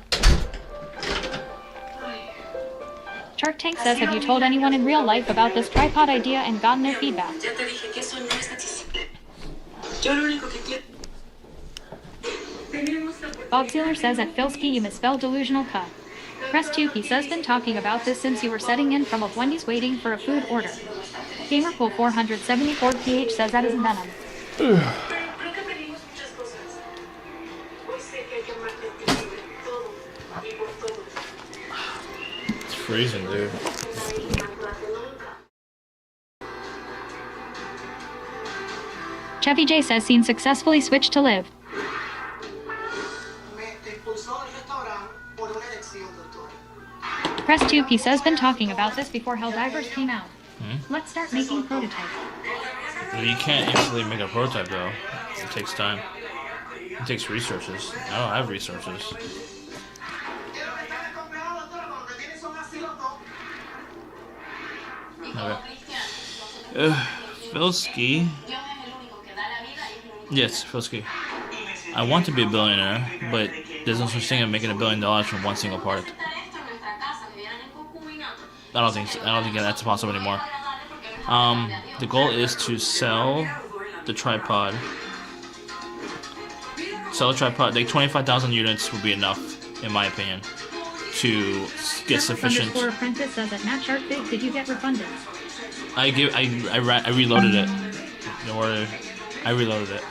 Shark Tank says have you told anyone in real life about this tripod idea and gotten their feedback? Ya te dije que eso no es accesible. Yo lo único que quiero. Bogsealer says at Filski you misspelled delusional cut. Press 2P says been talking about this since you were setting in from a Wendy's waiting for a food order. Gamerpool 474PH says that isn't Venom. Creo que pedimos muchas cosas. Hoy sé que hay que amarte a ti sobre todo y por todo. It's freezing, dude. Chevy J says scene successfully switched to live. Me expulsó del restaurante por una elección, doctor. Press 2P says been talking about this before Helldivers came out. Let's start making prototypes. You can't instantly make a prototype though. It takes time. It takes resources. I don't have resources. Okay. Filski. Yes, Filski. I want to be a billionaire, but there's no such thing as making $1 billion from one single part. I don't think that's possible anymore. The goal is to sell the tripod. Like 25,000 units would be enough, in my opinion, to get sufficient. _ apprentice says at Matt Shark Big, did you get refunded? I reloaded it. Don't worry, I reloaded it.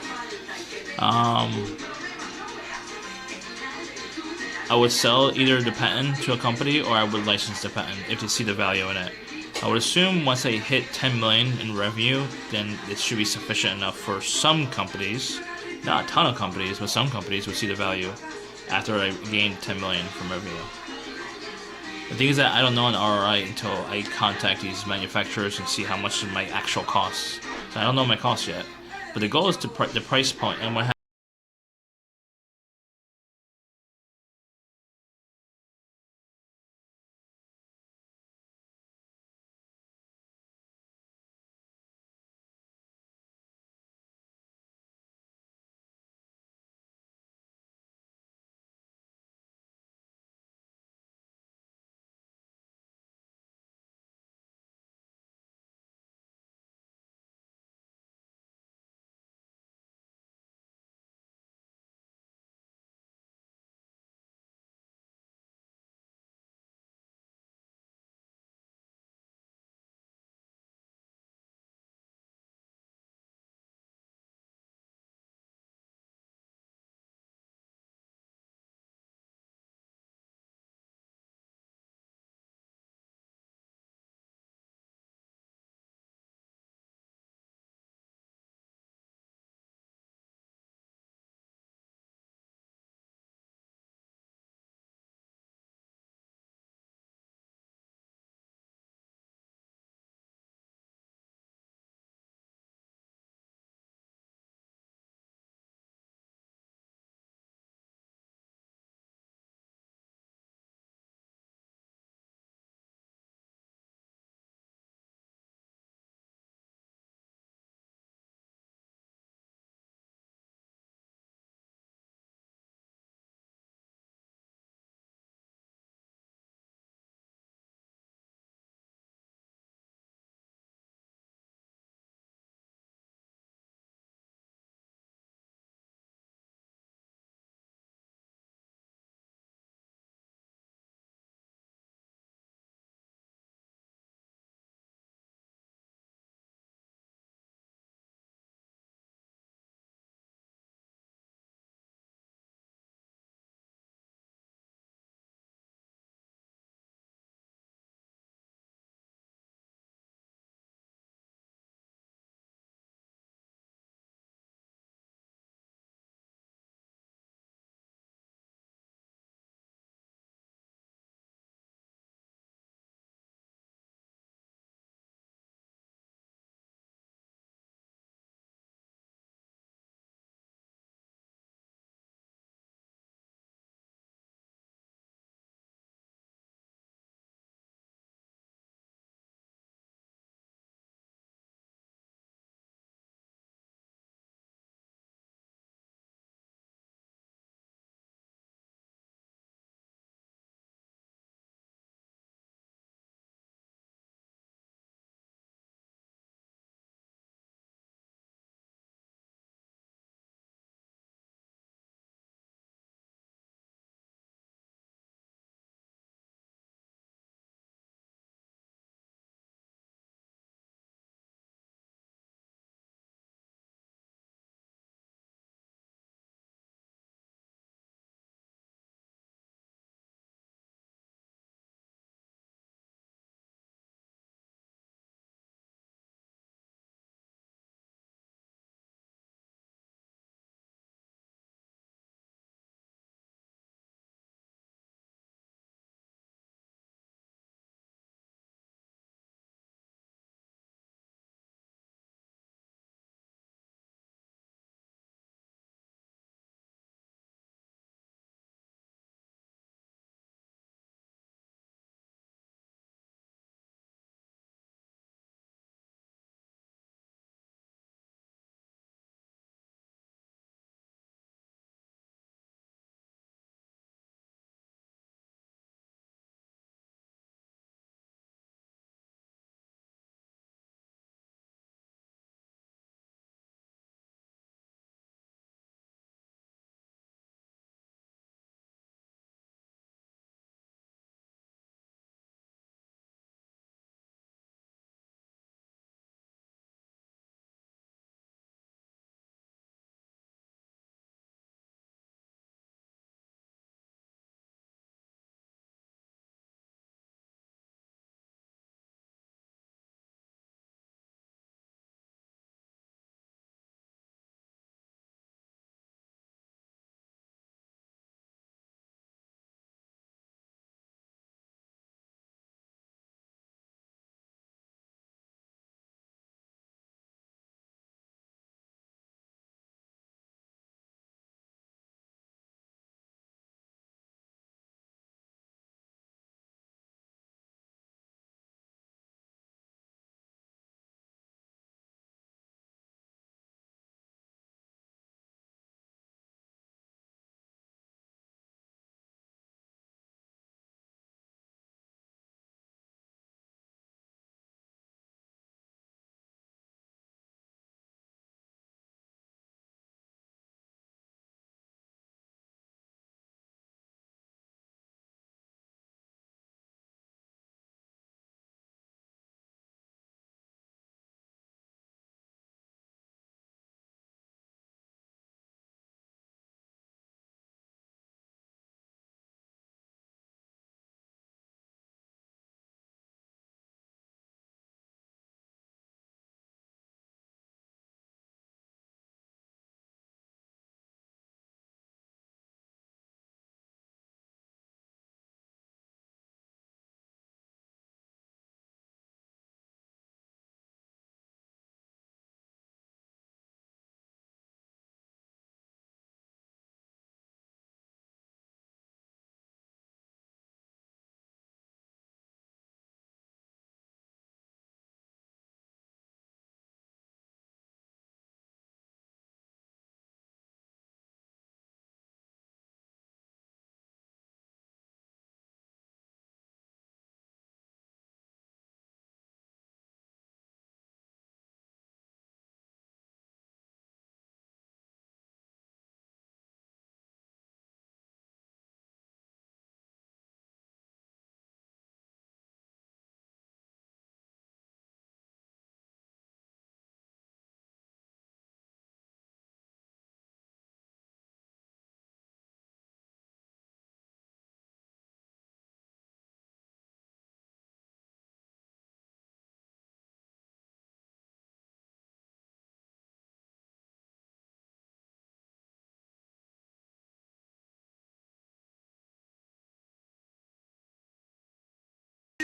I would sell either the patent to a company or I would license the patent if they see the value in it. I would assume once I hit 10 million in revenue, then it should be sufficient enough for some companies, not a ton of companies, but some companies would see the value after I gain 10 million from revenue. The thing is that I don't know an ROI until I contact these manufacturers and see how much my actual costs. So I don't know my costs yet. But the goal is to the price point, and what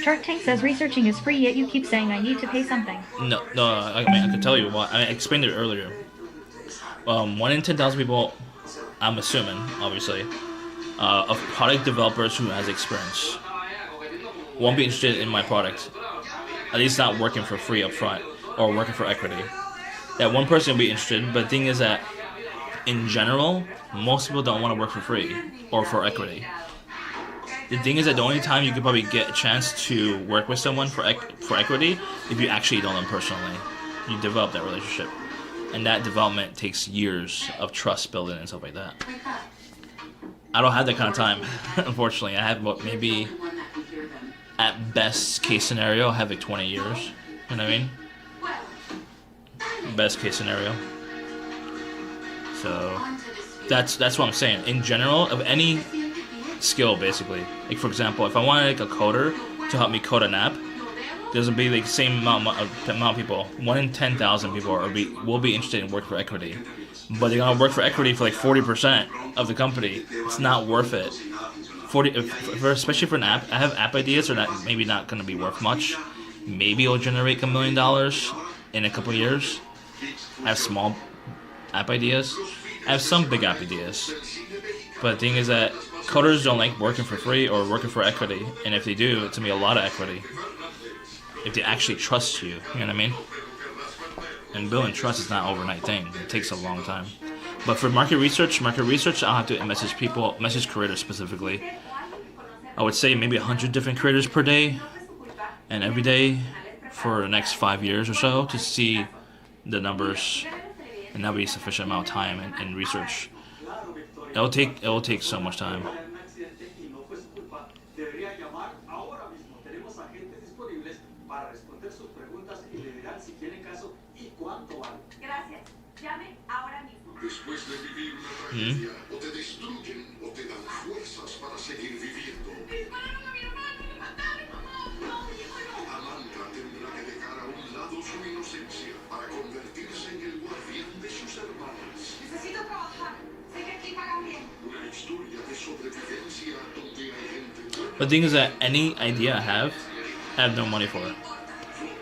Shark Tank says researching is free, yet you keep saying I need to pay something. No, I mean, I could tell you why. I explained it earlier. 1 in 10,000 people, I'm assuming, obviously, of product developers who has experience won't be interested in my product. At least not working for free up front or working for equity. That one person will be interested, but the thing is that in general, most people don't want to work for free or for equity. The thing is that the only time you could probably get a chance to work with someone for equity if you actually know them personally. You develop that relationship. And that development takes years of trust building and stuff like that. I don't have that kind of time, unfortunately. I have maybe, at best case scenario, I have like 20 years. You know what I mean? Best case scenario. So that's what I'm saying. In general, of any skill, basically. Like for example, if I wanted like a coder to help me code an app, there's be like the same amount of people. 1 in 10,000 people will be interested in working for equity, but they're gonna work for equity for like 40% of the company. It's not worth it. Especially for an app. I have app ideas, are maybe not gonna be worth much. Maybe it'll generate $1 million in a couple of years. I have small app ideas. I have some big app ideas. But the thing is that coders don't like working for free or working for equity. And if they do, it's going to be a lot of equity. If they actually trust you, you know what I mean? And building trust is not an overnight thing. It takes a long time. But for market research, I'll have to message creators specifically. I would say maybe 100 different creators per day and every day for the next 5 years or so to see the numbers, and that'll be a sufficient amount of time and research. It will take so much time. But the thing is that any idea I have no money for it.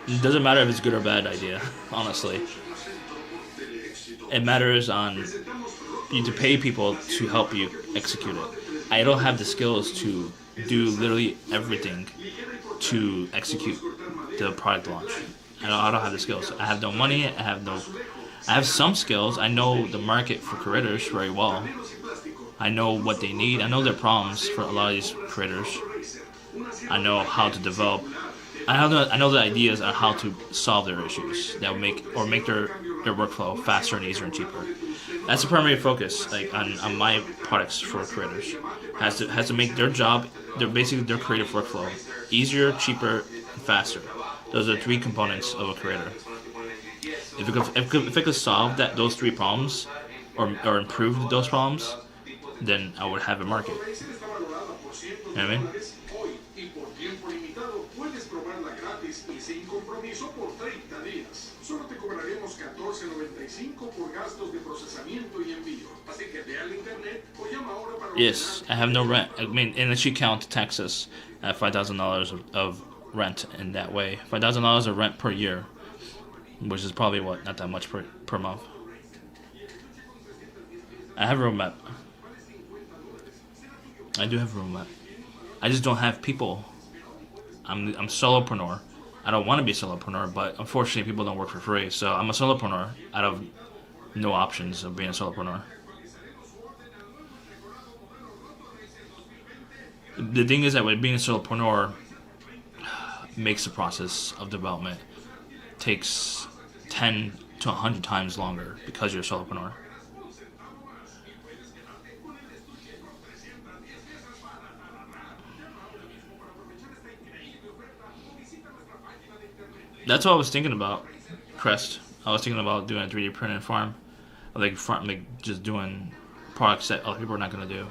It doesn't matter if it's good or bad idea, honestly. It matters on you to pay people to help you execute it. I don't have the skills to do literally everything to execute the product launch. I don't have the skills. I have no money. I have some skills. I know the market for creators very well. I know what they need. I know their problems for a lot of these creators. I know how to develop. I know the ideas on how to solve their issues that will make their workflow faster and easier and cheaper. That's the primary focus, like on my products for creators. Has to make their job, their creative workflow easier, cheaper, and faster. Those are 3 components of a creator. If it could solve those 3 problems, or improve those problems, then I would have a market. You know what I mean? Yes, I have no rent. I mean, unless you count taxes, I have $5,000 of rent in that way. $5,000 of rent per year, which is probably not that much per month. I have a roadmap. I do have a roadmap. I just don't have people. I'm solopreneur. I don't want to be a solopreneur, but unfortunately people don't work for free. So I'm a solopreneur out of no options of being a solopreneur. The thing is that with being a solopreneur makes the process of development takes 10 to 100 times longer because you're a solopreneur. That's what I was thinking about, Crest. I was thinking about doing a 3D printed farm, like just doing products that other people are not gonna do.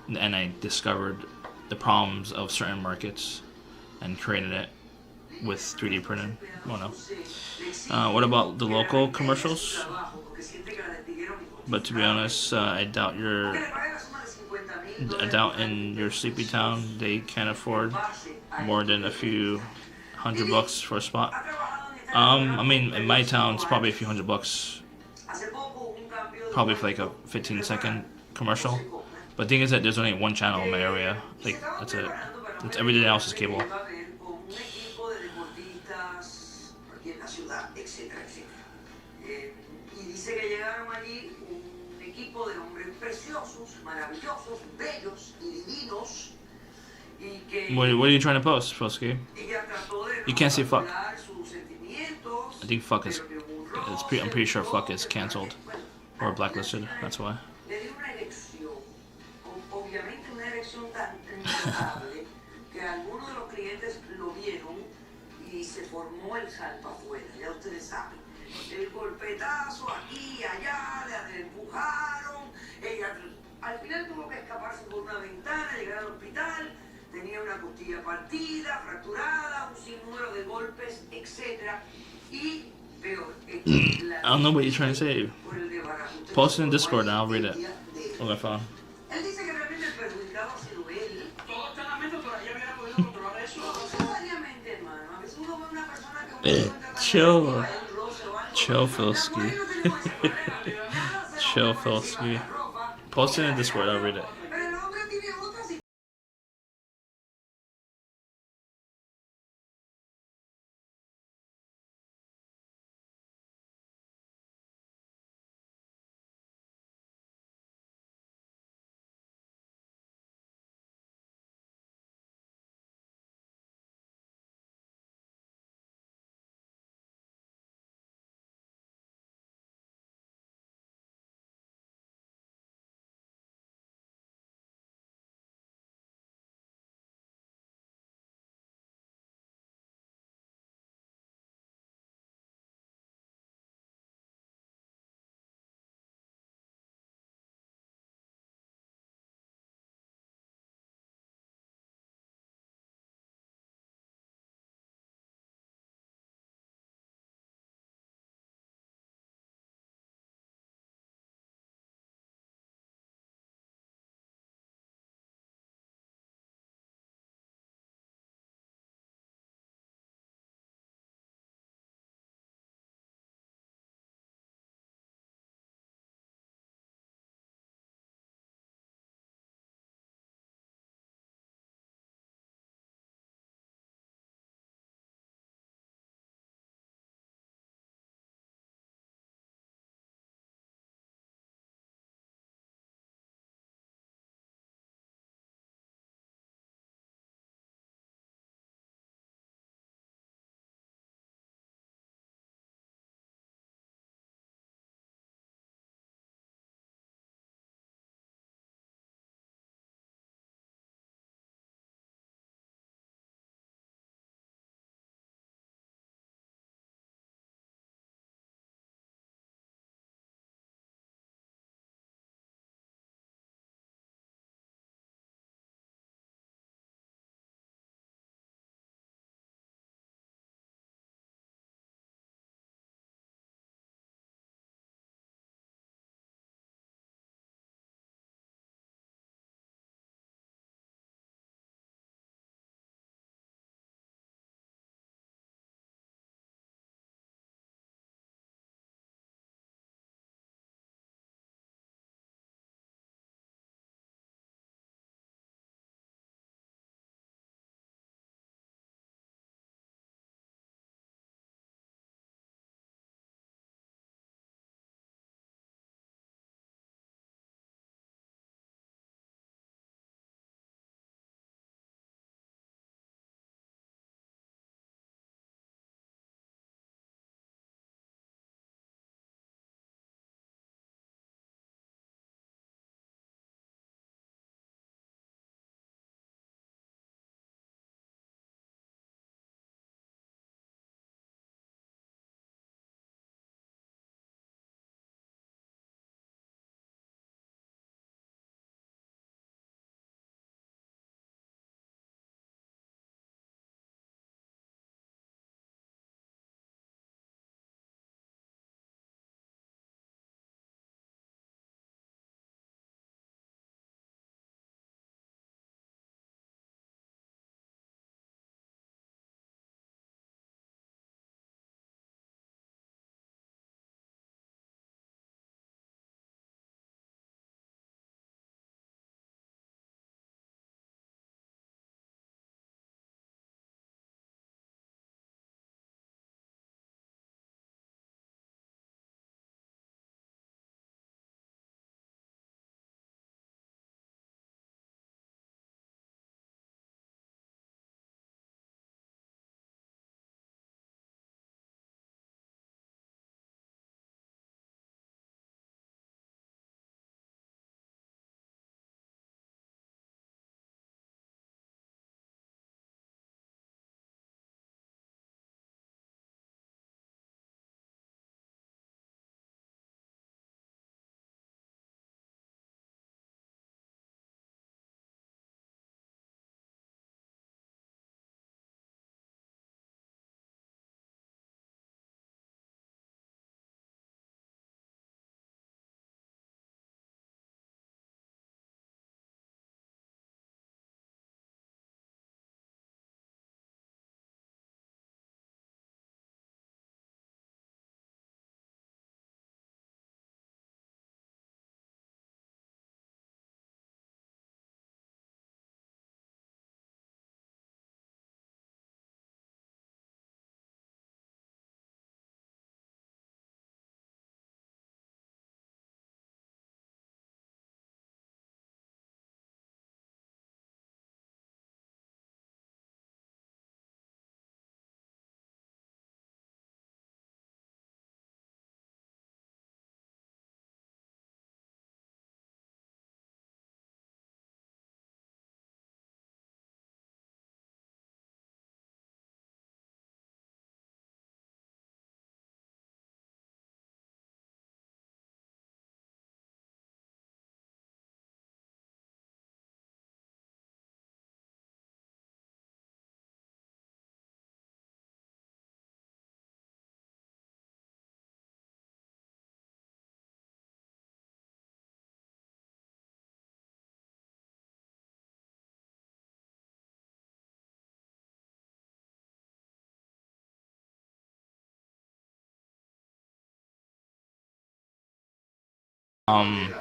And I discovered the problems of certain markets and created it with 3D printing. Well, no. What about the local commercials? But to be honest, I doubt in your sleepy town they can't afford more than a few $100 for a spot. I mean, in my town, it's probably a few $100, probably for like a 15-second commercial. But the thing is that there's only one channel in my area. Like, that's it. It's everything else is cable. Y dice que llegaron allí un equipo de hombres preciosos, maravillosos, bellos y divinos. Y que What are you trying to post, Fosky? ella trató de You can't say fuck. controlar sus sentimientos. I think fuck is. I'm pretty sure fuck is cancelled or blacklisted. That's why. Le dio una erección, obviamente una erección tan notable que algunos de los clientes lo vieron y se formó el salto afuera, ya ustedes saben. El golpetazo aquí y allá, le empujaron, ella al final tuvo que escaparse por una ventana, llegar al hospital, tenía una costilla partida, fracturada, un sinnúmero de golpes, etc. Y peor, I don't know what you're trying to say. Post it in Discord and I'll read it on my phone. Él dice que realmente el perjudicado ha sido él. Todo claramente, pero ella hubiera podido controlar eso. No necesariamente, hermano. A veces uno ve una persona que Chill. Chill, Filsky. Chill, Filsky. Post it in Discord, I'll read it.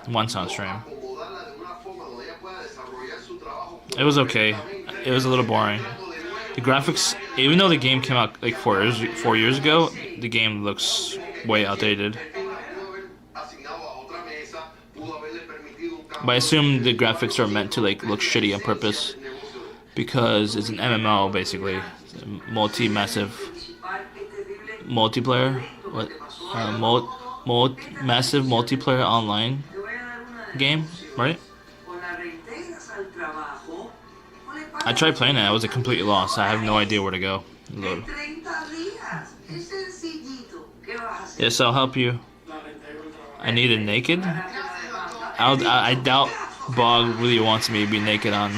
once on stream. It was okay. It was a little boring. The graphics, even though the game came out like 4 years ago, the game looks way outdated. But I assume the graphics are meant to like look shitty on purpose because it's an MMO basically, massive multiplayer, massive multiplayer online game, right? I tried playing it. I was a complete loss. I have no idea where to go. Load. Yes, I'll help you. I need it naked. I doubt Bog really wants me to be naked on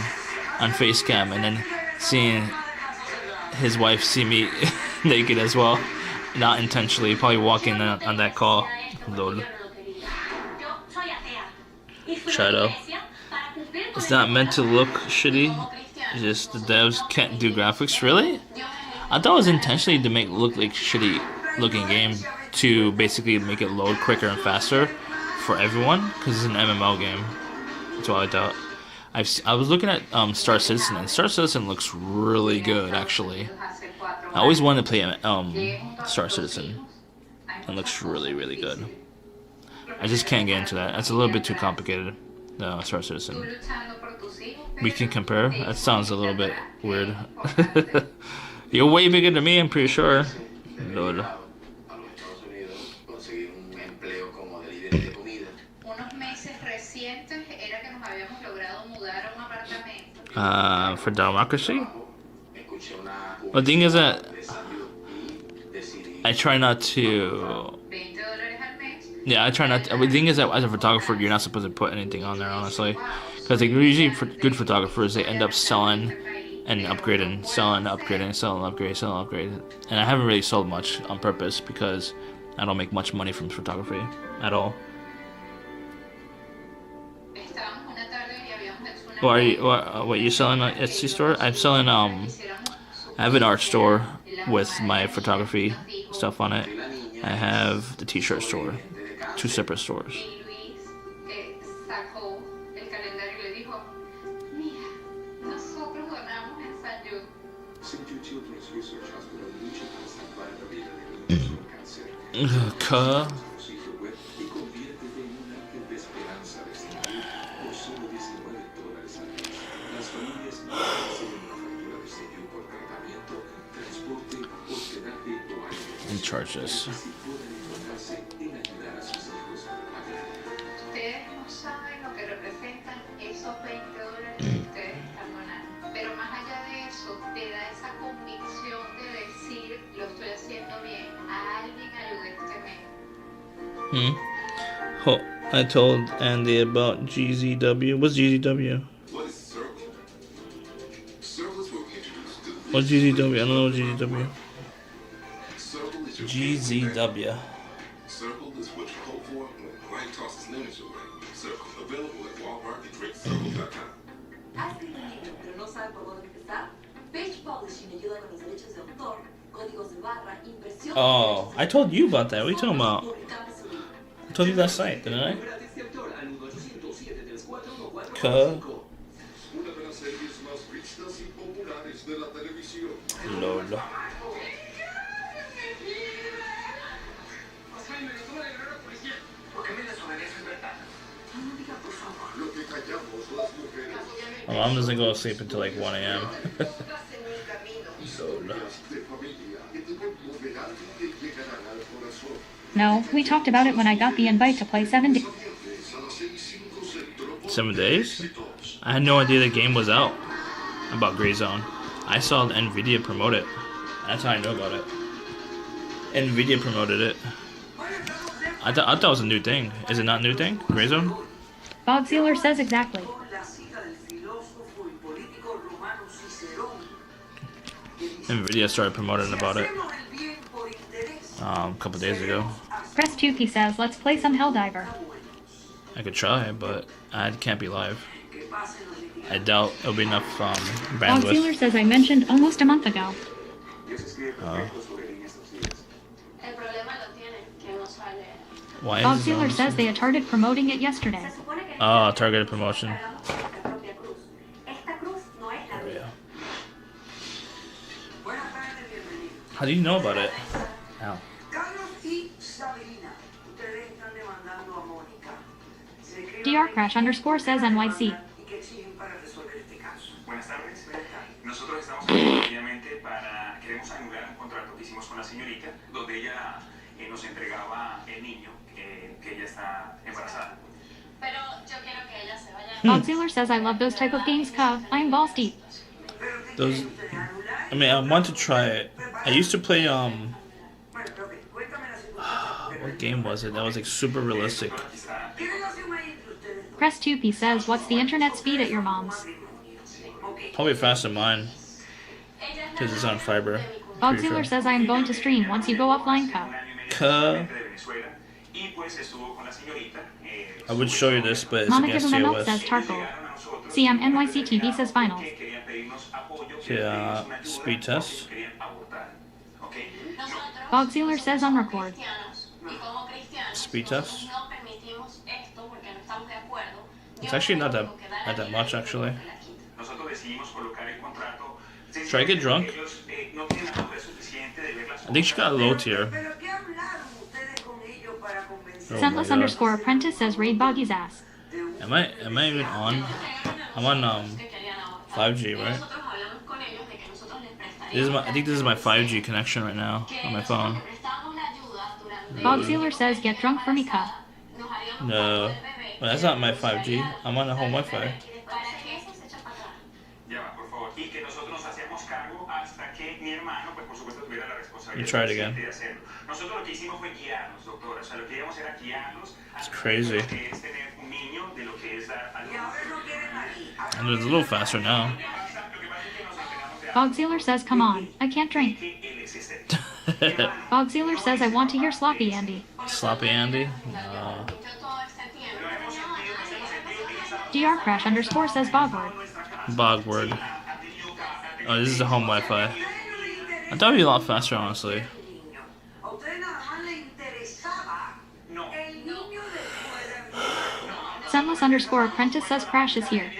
Facecam, and then seeing his wife see me naked as well, not intentionally, probably walking on that call. Load. Shadow. It's not meant to look shitty. It's just the devs can't do graphics. Really? I thought it was intentionally to make it look like shitty looking game to basically make it load quicker and faster for everyone because it's an MMO game. That's what I thought. I was looking at Star Citizen, and Star Citizen looks really good actually. I always wanted to play Star Citizen. It looks really, really good. I just can't get into that. That's a little bit too complicated. Star Citizen. We can compare? That sounds a little bit weird. You're way bigger than me, I'm pretty sure. Lord. For democracy? The thing is that I try not to. Yeah, I try not to. The thing is that as a photographer, you're not supposed to put anything on there, honestly. Because like, usually for good photographers, they end up selling and upgrading, selling, upgrading, selling, upgrading, selling, upgrading. And I haven't really sold much on purpose because I don't make much money from photography at all. What you selling on Etsy store? I'm selling I have an art store with my photography stuff on it. I have the t-shirt store. 2 separate stores. And charge this. Oh, I told Andy about GZW. What's GZW? What's GZW? I don't know what GZW. GZW. Circle is what you hope for when Ryan tosses limits your way. Circle available at Walmart and drinkcircle.com. ¿Has escrito un libro pero no sabe por dónde empezar? Page Publishing ayuda con los derechos de autor, códigos de barra, impresión. Oh, I told you about that. What are you talking about? I told you last night, didn't I? Lord. My mom doesn't go to sleep until like 1 a.m. No, we talked about it when I got the invite to play 7 days. 7 days? I had no idea the game was out about Gray Zone. I saw NVIDIA promote it. That's how I know about it. NVIDIA promoted it. I thought it was a new thing. Is it not a new thing? Gray Zone? Bob Sealer says exactly. NVIDIA started promoting about it a couple days ago. Press 2, he says, let's play some Helldiver. I could try, but I can't be live. I doubt it'll be enough Bob bandwidth. Sealer says I mentioned almost a month ago. Why Bob is it Sealer on says they started promoting it yesterday. Oh, targeted promotion. Buenas tardes, bienvenido. How do you know about it? Ow. Carlos y Sabrina, ustedes están demandando a Mónica. Se escriben DR__ says NYC. y que exigen para resolver este caso. Buenas tardes. Buenas tardes. Nosotros estamos aquí obviamente queremos anular un contrato que hicimos con la señorita, donde ella nos entregaba el niño que ella está embarazada. Pero yo quiero que ella se vaya. Bob Sealer says I love those type of games, I'm balls deep. Those. I mean, I want to try it. I used to play what game was it? That was like super realistic. Press 2P says what's the internet speed at your mom's? Probably faster than mine. Because it's on fiber. Bob Pretty Sealer sure. says I am going to stream once you go offline, I would show you this, but it's Mama against Give Him a Milk says TOS. Tarkle. CM NYC TV says finals. Yeah, speed test. Bob Sealer says on record. Speed test. It's actually not that much actually. Should I get drunk? I think she got a low tier. Pero ¿qué hablaron ustedes con ellos para convencer? Oh my Sentless God. _ apprentice says raid Boggy's ass. Am I even on? I'm on 5G, right? I think this is my 5G connection right now on my phone. Bob Sealer says get drunk for me, cuh. No, well, that's not my 5G. I'm on a home Wi-Fi. Let me try it again. It's crazy. And it's a little faster now. Bob Sealer says come on, I can't drink. Bob Sealer says I want to hear Sloppy Andy. Sloppy Andy? DR__ says Bogward. Bogward. Oh, this is the home Wi-Fi. I thought it'd be a lot faster, honestly. A ustedes nada más les interesaba el niño de Sentless_ apprentice says Crash is here.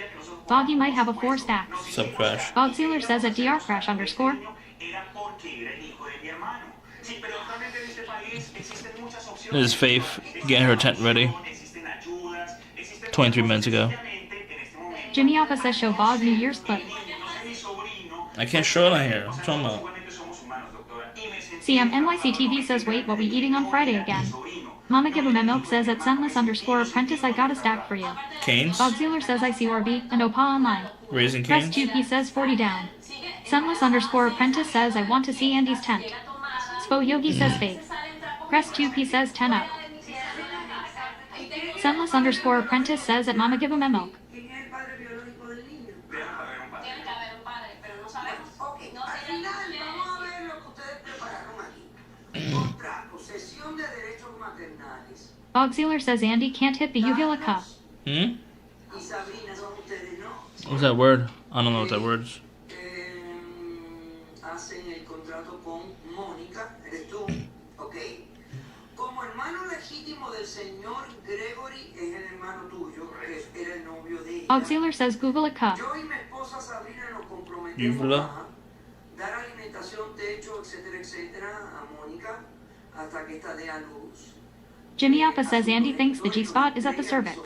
Boggy might have a 4 stacks. Sub crash. Bob Sealer says at DR__. This is Faith getting her tent ready. 23 minutes ago. Jimmy Alpha says show Bog New Year's clip. I can't show it on here. What you talking about? CM NYC TV says wait, what we eating on Friday again? Mama Give Him a Milk says at Sentless_ apprentice I got a stack for you. Canes? Bob Sealer says I see Orby and Opa online. Raising Press canes? 2P says 40 down. Sentless_ apprentice says I want to see Andy's tent. Spo Yogi says Faith. Press 2P says 10 up. Sentless_ apprentice says at Mama Give Him a Milk. quién es el padre biológico del niño. Ok, al final vamos a ver lo que ustedes prepararon aquí. Contra posesión de derechos maternales. Bob Sealer says Andy can't hit the uvula cup. Hmm? Y Sabrina son ustedes, ¿no? What's that word? I don't know what that word is. Hacen el contrato con Mónica, eres tú, ¿ok? Como hermano legítimo del señor Gregory es el hermano tuyo, que era el novio de ella. Bob Sealer says Google a cup. Yo y mi esposa Sabrina nos comprometemos Uvula. a dar alimentación, techo, etcétera, etcétera, a Mónica hasta que esta dé a luz. Jimmy Alpha says Andy thinks the G-spot is at the cervix.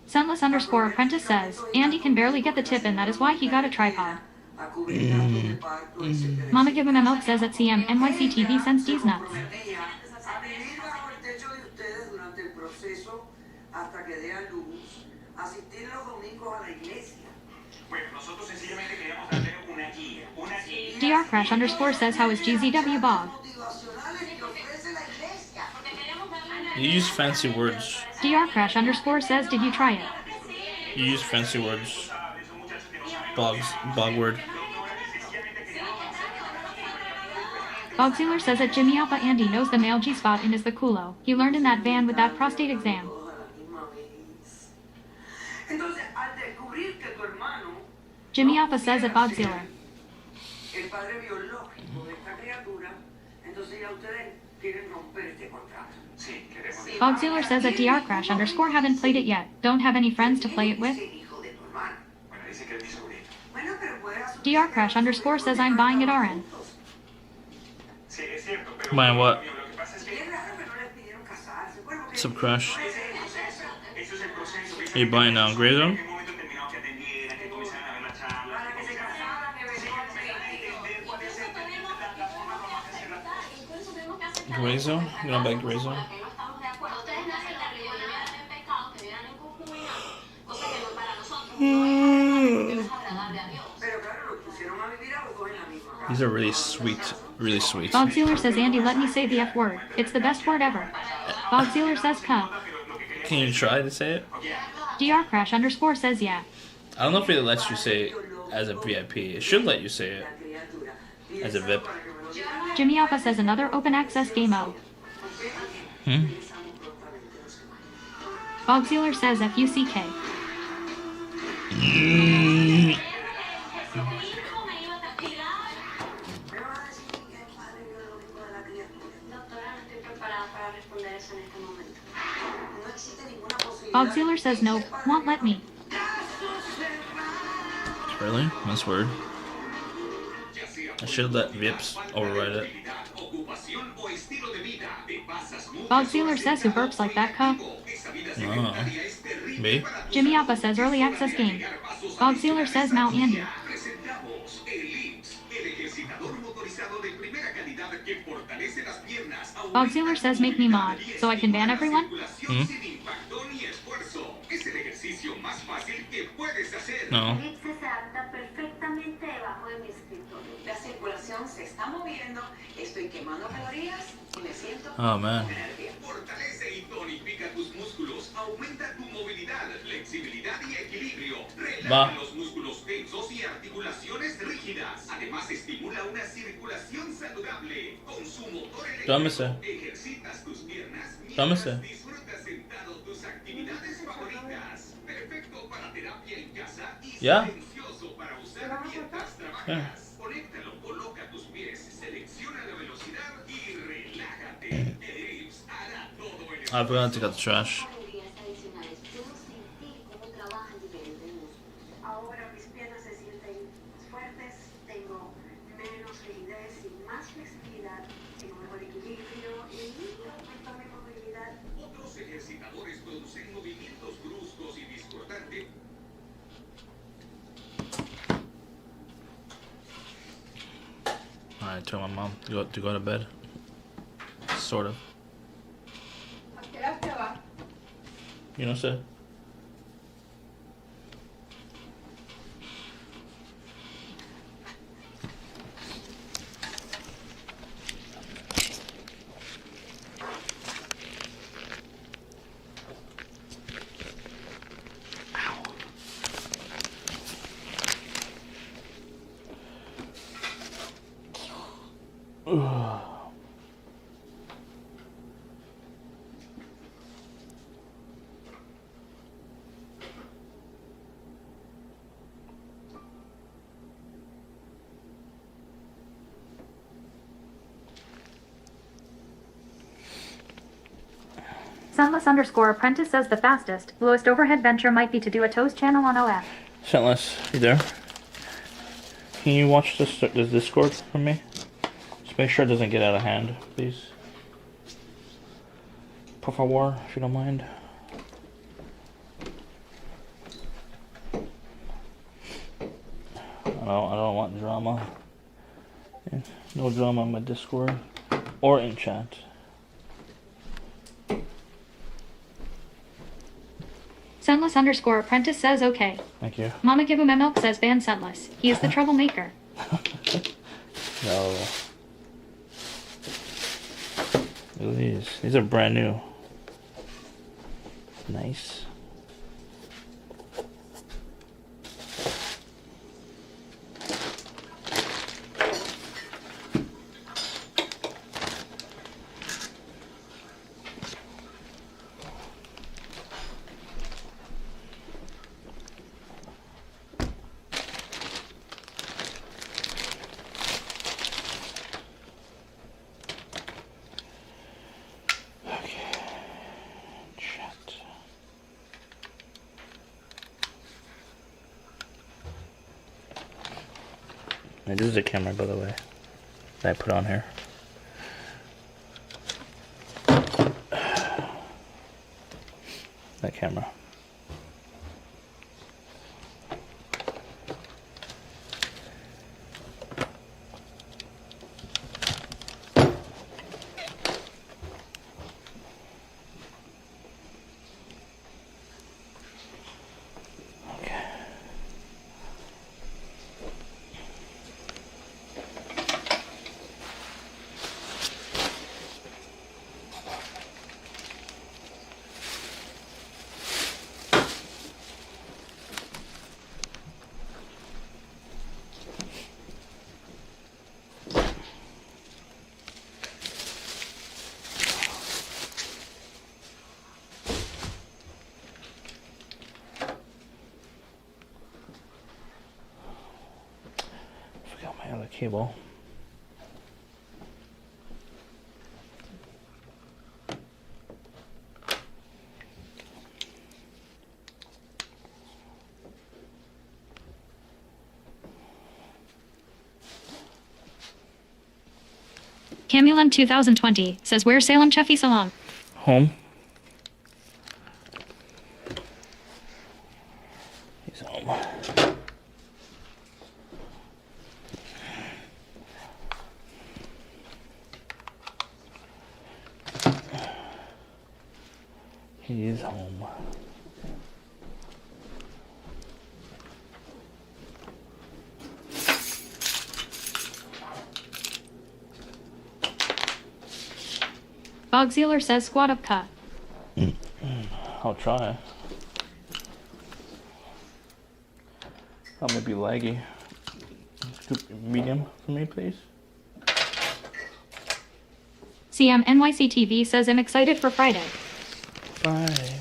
Sentless_ apprentice says Andy can barely get the tip in, that is why he got a tripod. A cubrir gastos de parto, etcétera, Mama Give Him a Milk says at CM NYC TV sends D's nuts. a vivir bajo el techo de ustedes durante el proceso hasta que dé a luz, asistir los domingos a la iglesia. Bueno, nosotros sencillamente queríamos darle una guía. DR__ says how is GZW Bob? Motivacionales que ofrece la iglesia. You use fancy words. DR__ says did you try it? You use fancy words. Bogward. Bob Sealer says that Jimmy Alpha Andy knows the male G-spot and is the culo. He learned in that van with that prostate exam. Todos a la misma vez. Entonces, al descubrir que tu hermano Jimmy Alpha says at Bob Sealer. el padre biológico de esta criatura, entonces ya ustedes quieren romper este contrato. Sí, queremos Bogziller says at drcrash_ haven't played it yet. Don't have any friends to play it with? Bueno, dice que es mi sobrino. drcrash_ says I'm buying it RN. Sí, es cierto, pero Buying what? lo que pasa es que What's up, Crash? eso es el proceso. Are you buying Grey Zone? En un momento determinado que atendieran, que comenzaran a ver la charla, Para que se casaran, que vendieran entender cuál es la forma como hay que hacer las cosas. Grey Zone? You don't buy Grey Zone? Pero claro, lo pusieron a vivir a los dos en la misma casa. These are really sweet. Really sweet. Bogziller says Andy let me say the F word. It's the best word ever. Bogziller says cuh. Can you try to say it? drcrash_ says yeah. I don't know if it lets you say it as a VIP. It should let you say it as a VIP. Jimmy Alpha says another open access game mode. Bogziller says FUCK. Bogziller says nope, won't let me. Really? That's weird. I should let VIPs override it. Bogziller says who burps like that cuh. Oh. Me? Jimmy Alpha says early access game. Bogziller says Mount Andy. Bogziller says make me mod, so I can ban everyone? No. La circulación se está moviendo, estoy quemando calorías y me siento Oh man. Fortalece y tonifica tus músculos. Aumenta tu movilidad, flexibilidad y equilibrio. Relaja los músculos tensos y articulaciones rígidas. Además, estimula una circulación saludable. Con su motor eléctrico, ejercitas tus piernas mientras disfrutas sentado tus actividades favoritas. Perfecto para terapia en casa y silencioso para usar mientras trabajas. Conéctalo, coloca tus pies, selecciona la velocidad y relájate. El Rips hará todo el I forgot to take out the trash. Ahora mis piernas se sienten más fuertes, tengo menos rigidez y más flexibilidad, tengo mejor equilibrio y aumento mi movilidad. Otros ejercitadores producen movimientos bruscos y discordantes. I told my mom to go to bed. Sort of. You know what I'm saying? Sunless_apprentice says the fastest, lowest overhead venture might be to do a toast channel on OF. Scentless, you there? Can you watch this Discord for me? Just make sure it doesn't get out of hand, please. Por favor, if you don't mind. I don't want drama. No drama on my Discord or in chat. Sunless_apprentice says okay. Thank you. Mama Give Him Milk says ban Sunless. He is the troublemaker. No. Look at these. These are brand new. Nice. Okay. And this is the camera, by the way, that I put on here. That camera. Forgot my other cable. Camulan 2020 says, where's Salem Chefi Salam? Home. He's home. He is home. Bogzealer says, squad up cut. I'll try. I'm gonna be laggy. Medium for me, please. CM NYC TV says, I'm excited for Friday. Friday.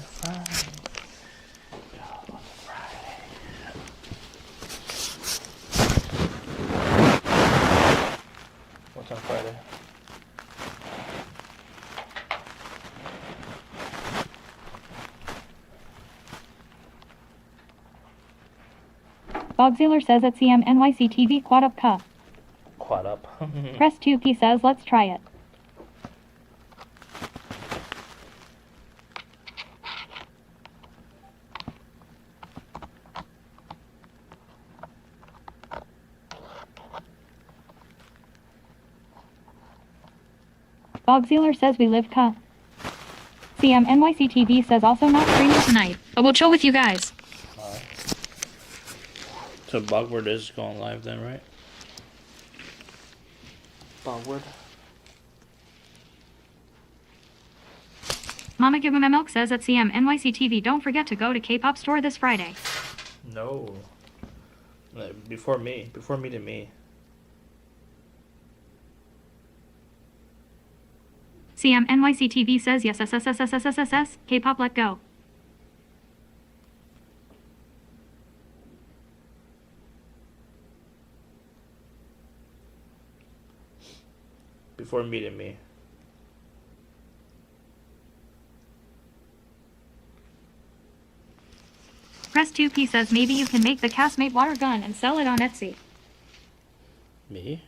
What's on Friday? Bogzealer says at CM NYC TV quad up cut. Quad up. Press 2P says, let's try it. Bogzealer says we live cut. CM NYC TV says also not streaming tonight, but we'll chill with you guys. Alright. So Bogward is going live then, right? Bogward. Mama Give 'em a Milk says at CM NYC TV, don't forget to go to K-pop store this Friday. No. Before me to me. CM NYC TV says yes, yes, K-pop let go. Before me to me. Press 2P says maybe you can make the castmate water gun and sell it on Etsy. Me?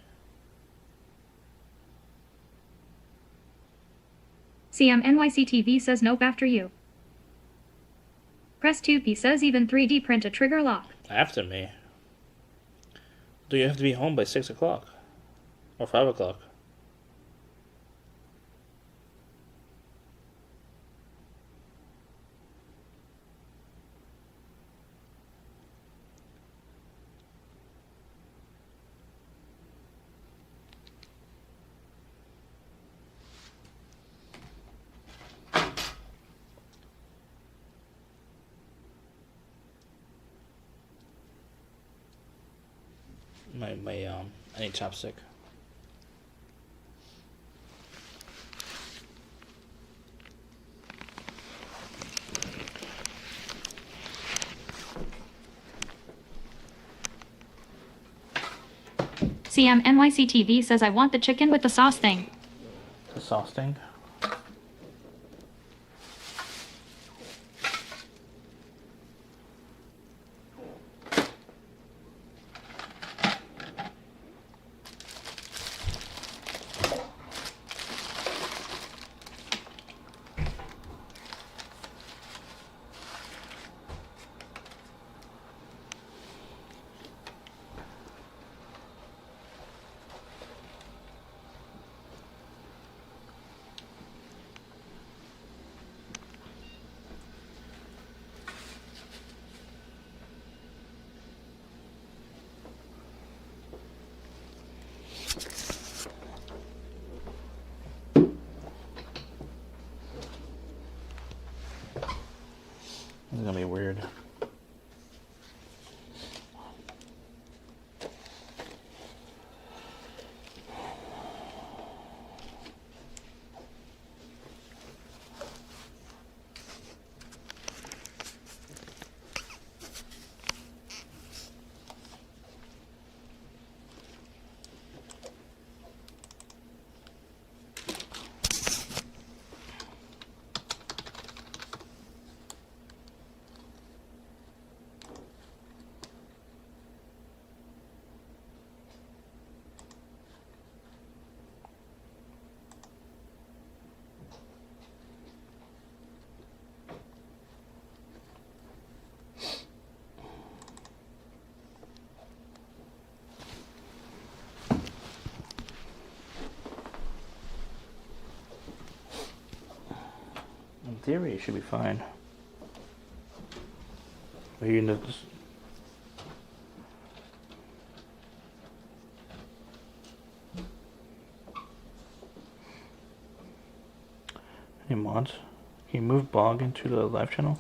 CM NYC TV says nope after you. Press 2P says even 3D print a trigger lock. After me? Do you have to be home by 6 o'clock? Or 5 o'clock? I need chopstick. CM NYC TV says I want the chicken with the sauce thing. The sauce thing? weird. In theory, it should be fine. But you know, just hey mods, can you move Bog into the live channel?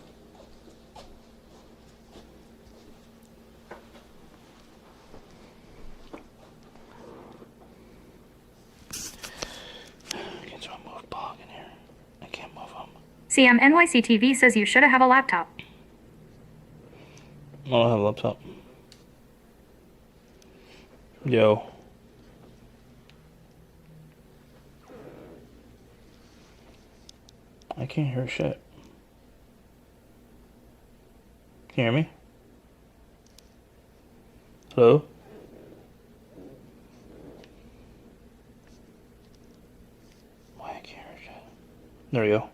Okay, so I move Bog in here. I can't move him. CM NYC TV says you should have a laptop. I don't have a laptop. Yo. I can't hear shit. Can you hear me? Hello? Why I can't hear shit? There we go.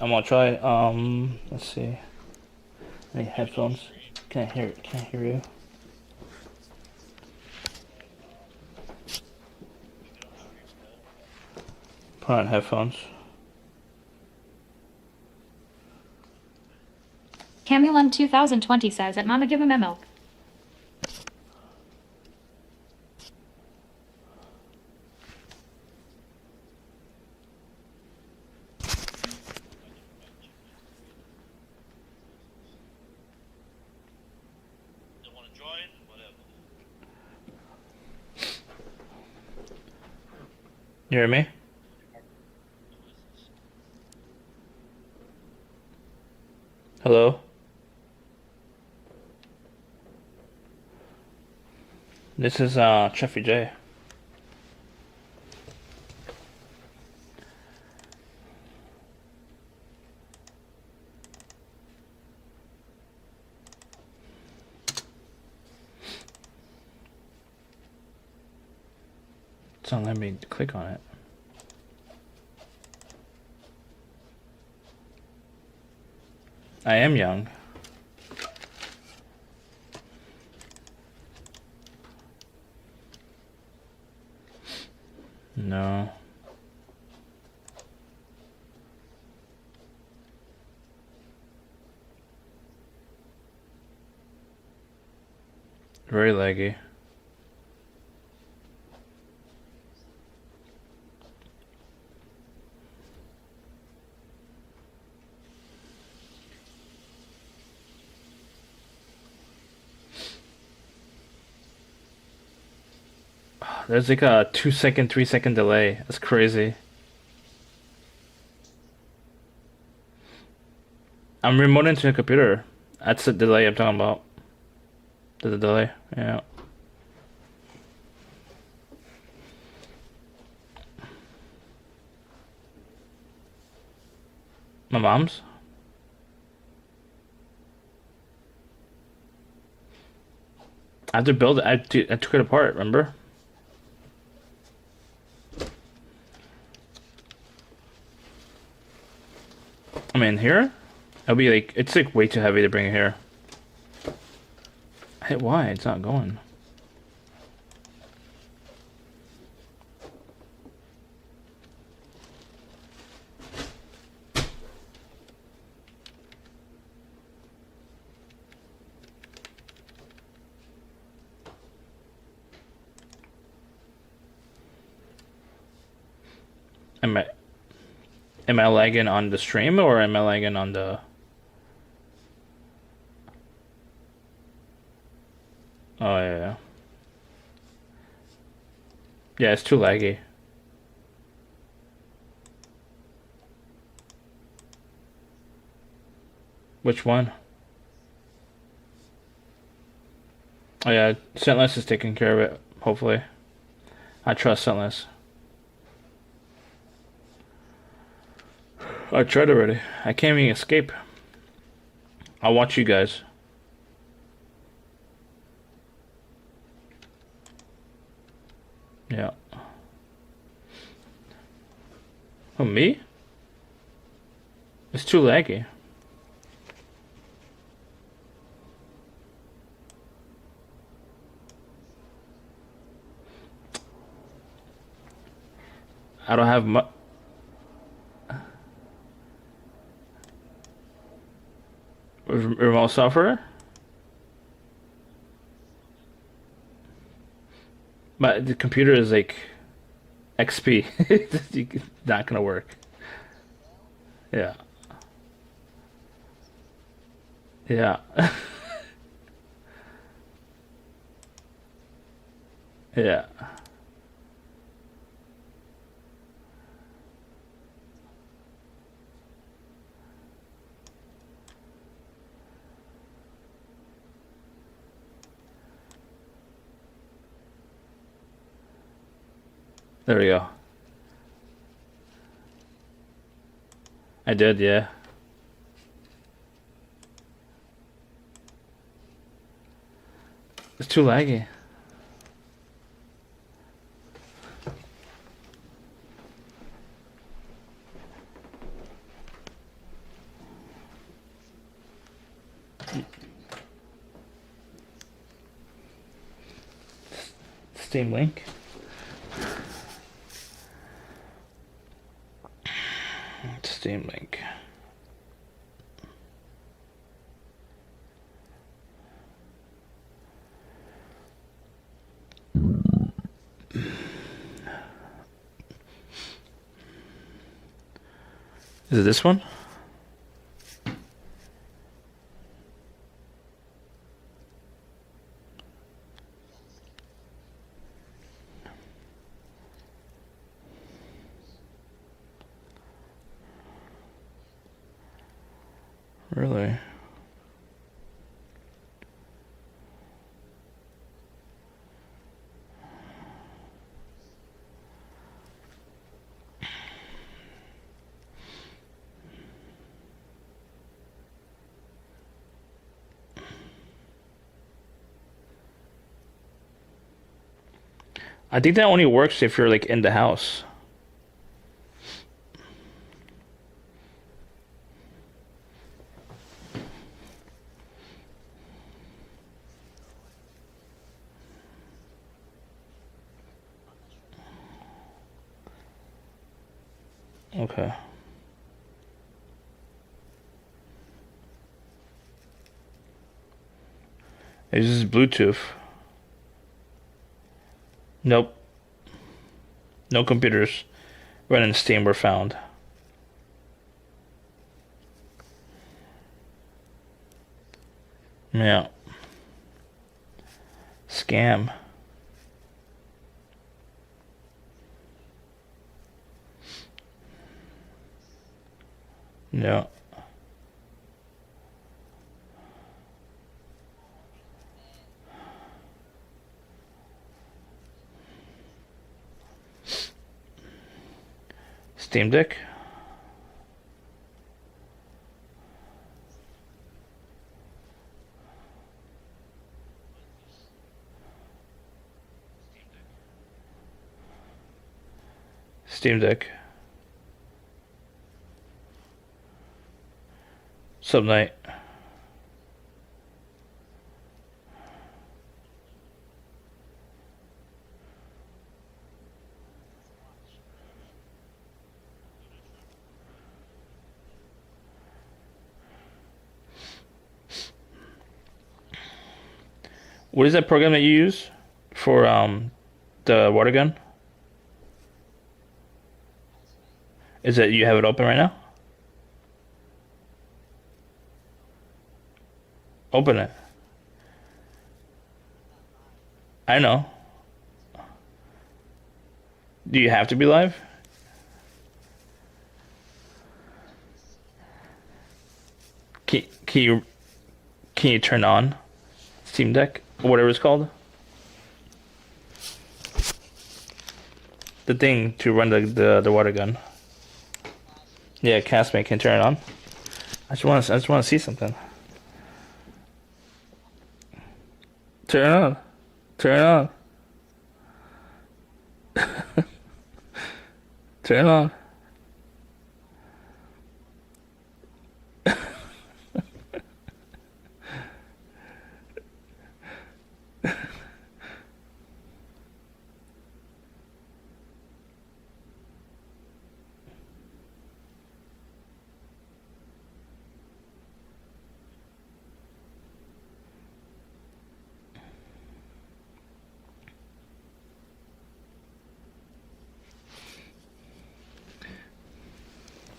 I'm gonna try. Let's see. Any headphones? Can't hear it. Can't hear you. Put on headphones. Camulon 2020 says that Mama give him a milk. You hear me? Hello? This is Cheffy J. It's not letting me click on it. I am young. No. Very laggy. There's like a 2-second, 3-second delay. That's crazy. I'm remoting to the computer. That's the delay I'm talking about. The delay, yeah. My mom's? I have to build it. I took it apart, remember? I mean, here? It'll be like, it's like way too heavy to bring it here. Hey, why? It's not going. Am I am I lagging on the stream or am I lagging on the? Oh yeah. Yeah, it's too laggy. Which one? Oh yeah, Scentless is taking care of it, hopefully. I trust Scentless. I tried already. I can't even escape. I'll watch you guys. Yeah. Oh, me? It's too laggy. I don't have much. Remote software? But the computer is like XP. It's not gonna work. Yeah. Yeah. Yeah. There we go. I did, yeah. It's too laggy. Steam Link. Steam Link. Is it this one? Really? I think that only works if you're like in the house. Okay. Is this Bluetooth? Nope. No computers running Steam were found. Yeah. Scam. Yeah. Steam Deck. Steam Deck. Subnight. What is that program that you use for the water gun? Is it you have it open right now? Open it. I know. Do you have to be live? Can you turn on Steam Deck or whatever it's called? The thing to run the water gun. Yeah, castmate can turn it on. I just want to see something. Turn it on. Turn it on. Turn it on.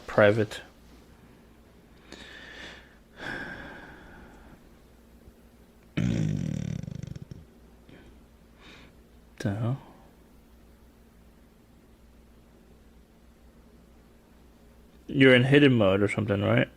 Private. The hell? You're in hidden mode or something, right?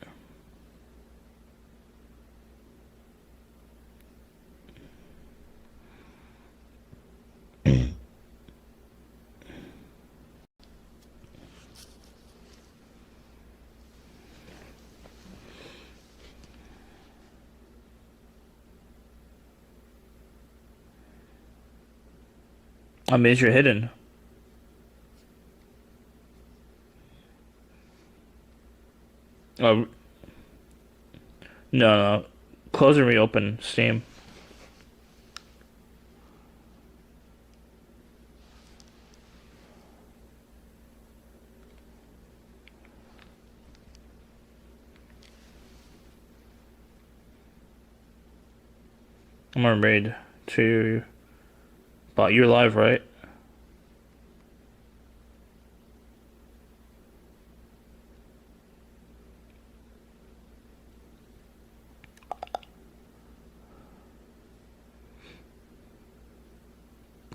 I mean, you're hidden. Oh, no. Close and reopen Steam. I'm gonna raid to. But you're live, right?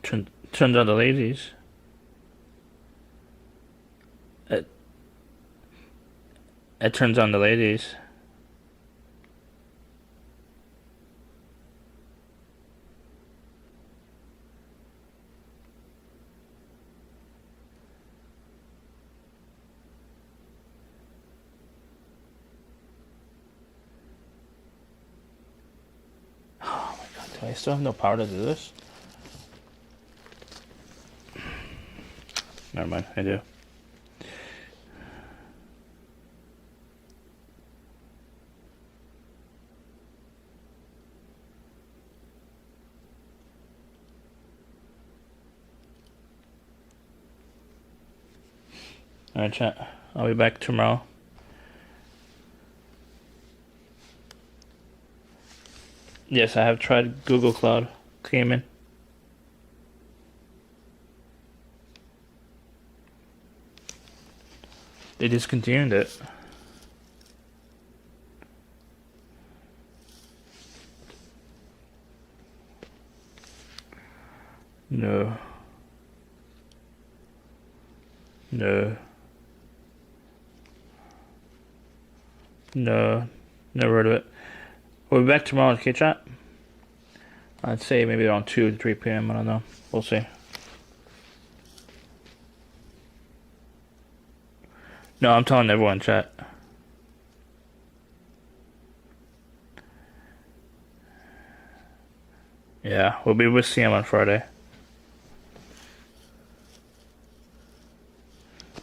Turns on the ladies. It turns on the ladies. Oh my god, do I still have no power to do this? Never mind, I do. Alright, chat. I'll be back tomorrow. Yes, I have tried Google Cloud. Came in. They discontinued it. No. No. No. Never heard of it. We'll be back tomorrow, okay, chat? I'd say maybe around 2 to 3 p.m. I don't know. We'll see. No, I'm telling everyone, chat. Yeah, we'll be with CM on Friday.